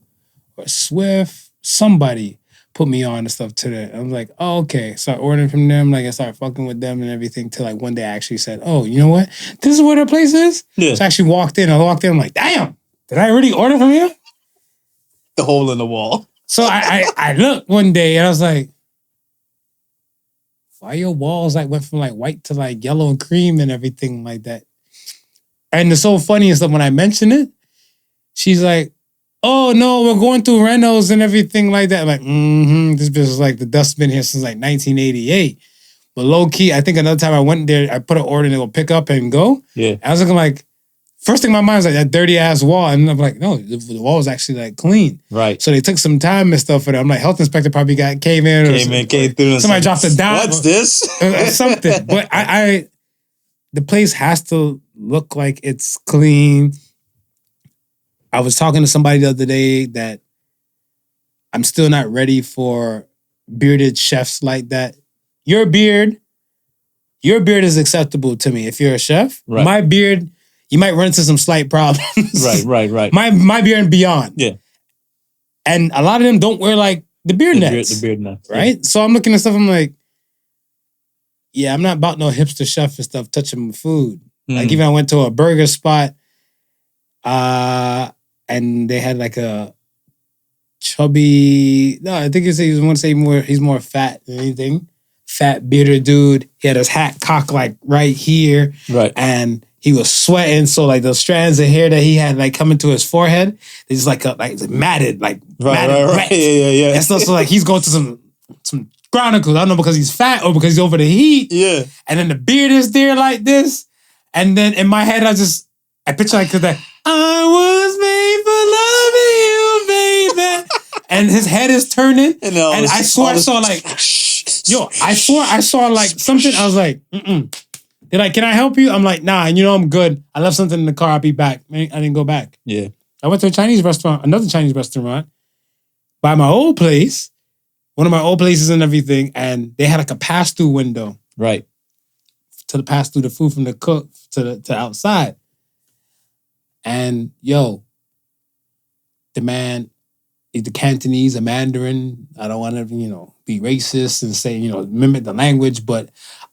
or Swift, somebody put me on and stuff to that. I was like, oh, okay. Start ordering from them. Like I started fucking with them and everything till like one day I actually said, oh, you know what? This is where their place is? Yeah. So I actually walked in. I'm like, damn, did I already order from you? The hole in the wall. So I looked one day and I was like, why your walls like went from like white to like yellow and cream and everything like that? And it's so funny and stuff when I mentioned it, she's like, oh no, we're going through renos and everything like that. I'm like, this bitch is like the dust's been here since like 1988. But low key, I think another time I went there, I put an order and it'll pick up and go. Yeah. I was looking like, first thing in my mind was like that dirty ass wall. And I'm like, no, the wall was actually like clean. Right. So they took some time and stuff for that. I'm like, health inspector probably came through. Somebody dropped it down. What's this? Or something. But the place has to look like it's clean. I was talking to somebody the other day that I'm still not ready for bearded chefs like that. Your beard is acceptable to me if you're a chef. Right. My beard, you might run into some slight problems. Right. My beard and beyond. Yeah. And a lot of them don't wear like the beard nets. The beard nets. Right? Yeah. So I'm looking at stuff, I'm like, yeah, I'm not about no hipster chef and stuff touching my food. Like even I went to a burger spot, and they had like a chubby, no, I think he's more fat than anything. Fat bearded dude. He had his hat cocked like right here. Right. And he was sweating. So like the strands of hair that he had like coming to his forehead, it's like matted, like matted. Right. Yeah. And so like he's going to some chronicles. I don't know because he's fat or because he's over the heat. Yeah. And then the beard is there like this. And then in my head, I picture like that. I was made for loving you, baby. And his head is turning. And I swore I saw like, I saw like something. I was like, They're like, can I help you? I'm like, nah, and I'm good. I left something in the car. I'll be back. I didn't go back. Yeah. I went to another Chinese restaurant by my old place, one of my old places and everything. And they had like a pass-through window. Right. To pass through the food from the cook to outside. And the man, the Cantonese, a Mandarin. I don't want to, be racist and say, mimic the language, but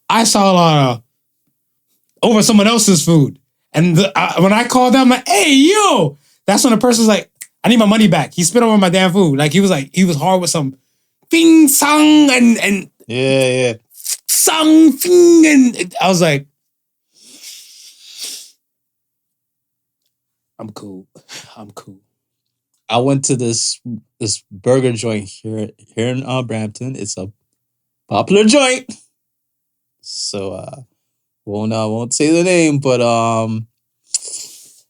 I saw a lot of over someone else's food. And when I called them, I'm like, hey, yo, that's when the person's like, I need my money back. He spit over my damn food. Like he was hard with some bing song and yeah. something, and I was like, I'm cool. I went to this burger joint here in Brampton. It's a popular joint. So won't say the name, but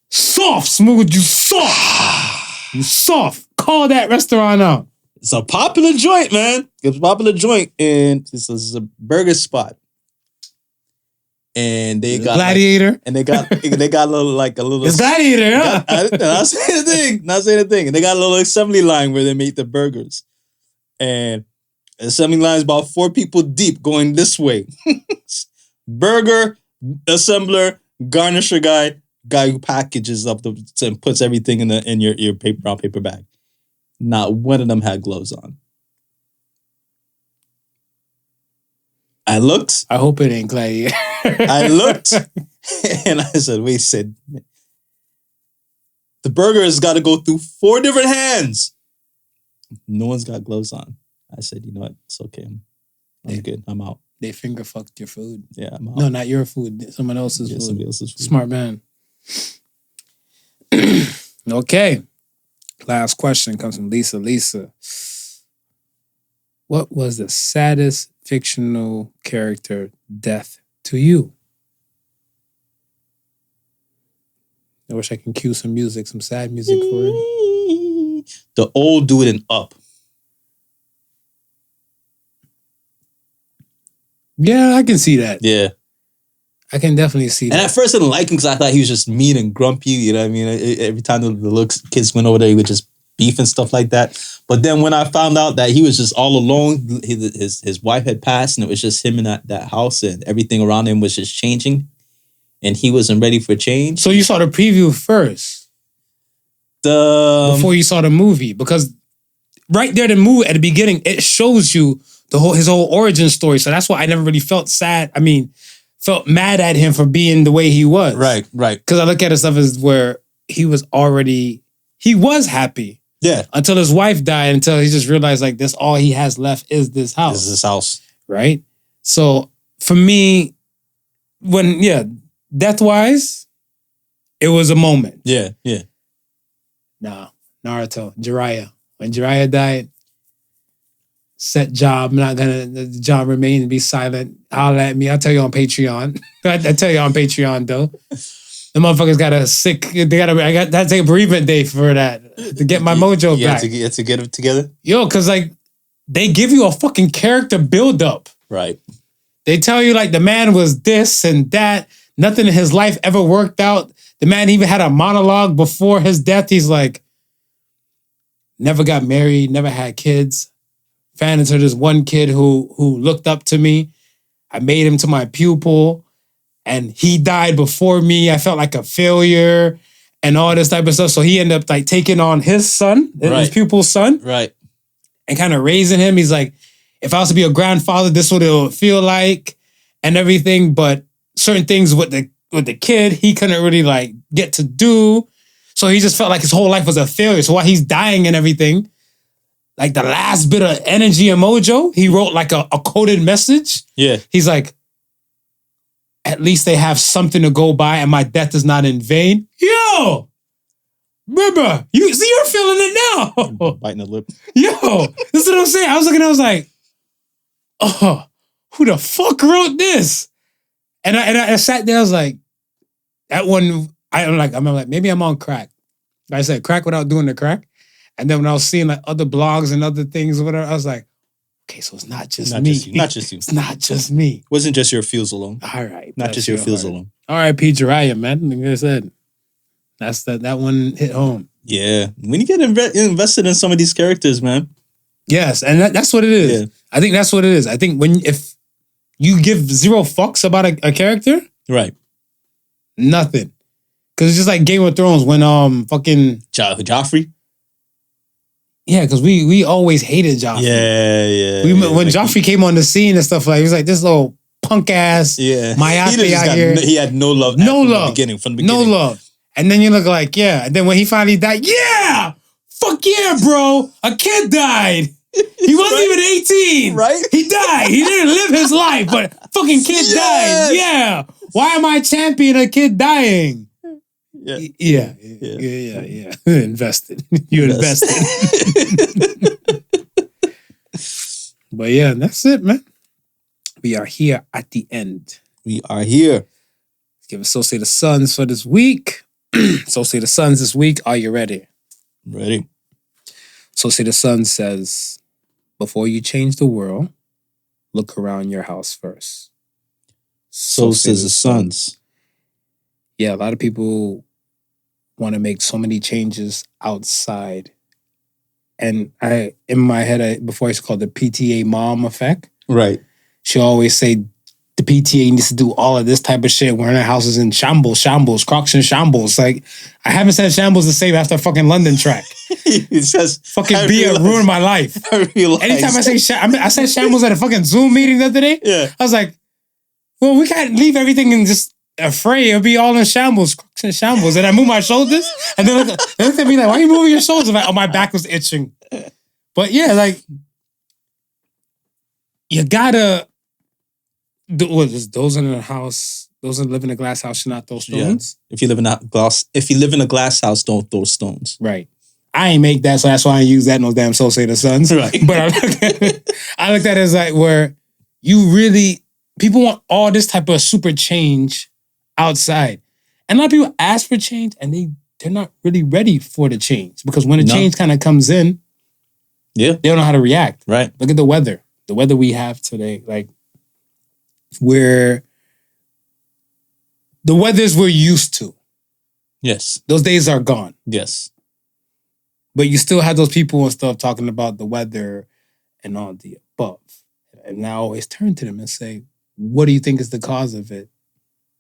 soft, Smooth, you soft. You soft. Call that restaurant out. It's a popular joint, man. It's a popular joint, and this is a burger spot. And they got Gladiator, and they got a little It's Gladiator, yeah. Not saying a thing. And they got a little assembly line where they make the burgers, and the assembly line is about 4 people deep going this way. Burger assembler, garnisher guy who packages up and puts everything in your brown paper bag. Not one of them had gloves on. I looked. I hope it ain't Gladiator. I looked and I said, wait, the burger has got to go through 4 different hands. No one's got gloves on. I said, you know what? It's okay. I'm good. I'm out. They finger fucked your food. Yeah, I'm out. No, not your food. Someone else's food. Somebody else's food. Smart man. Okay. Last question comes from LisaLisa. What was the saddest fictional character death to you? I wish I can cue some music, some sad music for it. The old dude in Up. Yeah, I can see that. Yeah. I can definitely see that. And at first I didn't like him because I thought he was just mean and grumpy. You know what I mean? Every time the little kids went over there, he would just beef and stuff like that. But then when I found out that he was just all alone, his wife had passed and it was just him in that house and everything around him was just changing and he wasn't ready for change. So you saw the preview first? Before you saw the movie? Because right there, the movie at the beginning, it shows you his whole origin story. So that's why I never really felt sad. I mean, felt mad at him for being the way he was. Right. Because I look at his stuff as where he was happy. Yeah. Until his wife died, until he just realized like this, all he has left is this house. Is this house. Right? So for me, death-wise, it was a moment. Yeah. Nah, Naruto, Jiraiya. When Jiraiya died, set job, the job remain and be silent. Holler at me. I'll tell you on Patreon. I tell you on Patreon though. The motherfuckers got I got to take a bereavement day for that to get my mojo back. To get it together? Yo, cause like they give you a fucking character build up. Right. They tell you like the man was this and that. Nothing in his life ever worked out. The man even had a monologue before his death. He's like, never got married, never had kids. Fan into this one kid who looked up to me. I made him to my pupil. And he died before me. I felt like a failure and all this type of stuff. So he ended up like taking on his son, his pupil's son. Right. And kind of raising him. He's like, if I was to be a grandfather, this is what it would feel like and everything. But certain things with the kid, he couldn't really like get to do. So he just felt like his whole life was a failure. So while he's dying and everything, like the last bit of energy and mojo, he wrote like a coded message. Yeah. He's like, at least they have something to go by and my death is not in vain. Yo! Remember, you're feeling it now. Biting the lip. Yo, this is what I'm saying. I was like, oh, who the fuck wrote this? And I sat there, I was like, that one, I'm like, maybe I'm on crack. I said crack without doing the crack. And then when I was seeing like other blogs and other things, whatever, I was like, okay, so it's not just me. Not just you. It's not just me. Wasn't just your feels alone. All right. Not just your feels alone. R.I.P. Jiraiya, man. Like I said, that one hit home. Yeah. When you get invested in some of these characters, man. Yes, and that's what it is. Yeah. I think that's what it is. I think if you give 0 fucks about a character, right? Nothing. Because it's just like Game of Thrones when fucking Joffrey. Yeah, because we always hated Joffrey. Yeah. When Joffrey came on the scene and stuff like, he was like this little punk ass Mayate out here. He had no love. From the beginning. No love. And then you look like, and then when he finally died, fuck yeah, bro, a kid died. He wasn't even 18. Right? He died. He didn't live his life, but fucking kid died. Yeah. Why am I champion a kid dying? Yeah. Invested. You invested. But yeah, that's it, man. We are here at the end. We are here. Let's give us So Say the Sons for this week. So Say the Sons this week. Are you ready? Ready. So Say the Sun says, before you change the world, look around your house first. So says the Sons. Yeah, a lot of people want to make so many changes outside. And in my head, before I used to call it the PTA mom effect. Right. She always say the PTA needs to do all of this type of shit when her house is in shambles, Crocs and shambles. Like, I haven't said shambles the same after fucking London track. It says fucking beer ruined my life. Anytime I say I said shambles at a fucking Zoom meeting the other day. Yeah. I was like, well, we can't leave everything in just a fray. It'll be all in shambles, Crocs and shambles. And I move my shoulders, and they looked at me like, why are you moving your shoulders? I'm like, oh, my back was itching. But yeah, like, you gotta. Those in a house, those that live in a glass house should not throw stones. Yeah. If you live in a glass house, don't throw stones. Right. I ain't make that, so that's why I use that in those damn So Say the Sons. Right. But I look at it as like where you really, people want all this type of super change outside. And a lot of people ask for change and they're not really ready for the change. Because when the change kind of comes in, they don't know how to react. Right. Look at the weather. The weather we have today. Like, where the weathers we're used to. Yes. Those days are gone. Yes. But you still have those people and stuff talking about the weather and all the above. And I always turn to them and say, what do you think is the cause of it?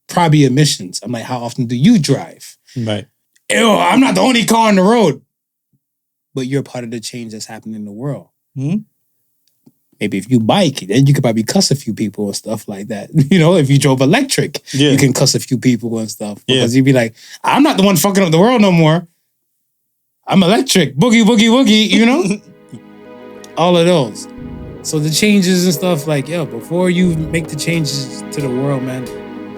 Probably emissions. I'm like, how often do you drive? Right. Ew, I'm not the only car on the road. But you're part of the change that's happening in the world. Mm-hmm. Maybe if you bike, then you could probably cuss a few people and stuff like that. You know, if you drove electric, you can cuss a few people and stuff. Because you'd be like, I'm not the one fucking up the world no more. I'm electric. Boogie, boogie, woogie, you know? All of those. So the changes and stuff, like, yo, before you make the changes to the world, man,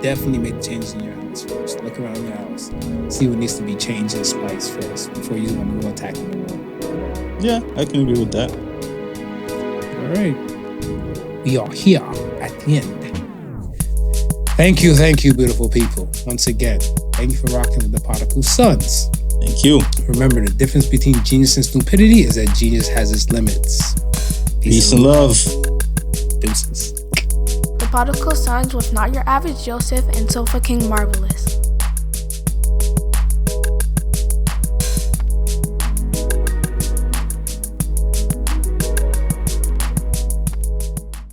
definitely make the changes in your house first. Look around your house. See what needs to be changed and spiced first before you want to go attacking the world. Yeah, I can agree with that. All right. We are here at the end. Thank you, beautiful people. Once again, thank you for rocking with the Podical Sons. Thank you. Remember, the difference between genius and stupidity is that genius has its limits. Peace and love. Deuces. The Podical Sons was not your average Joseph and so fucking marvelous.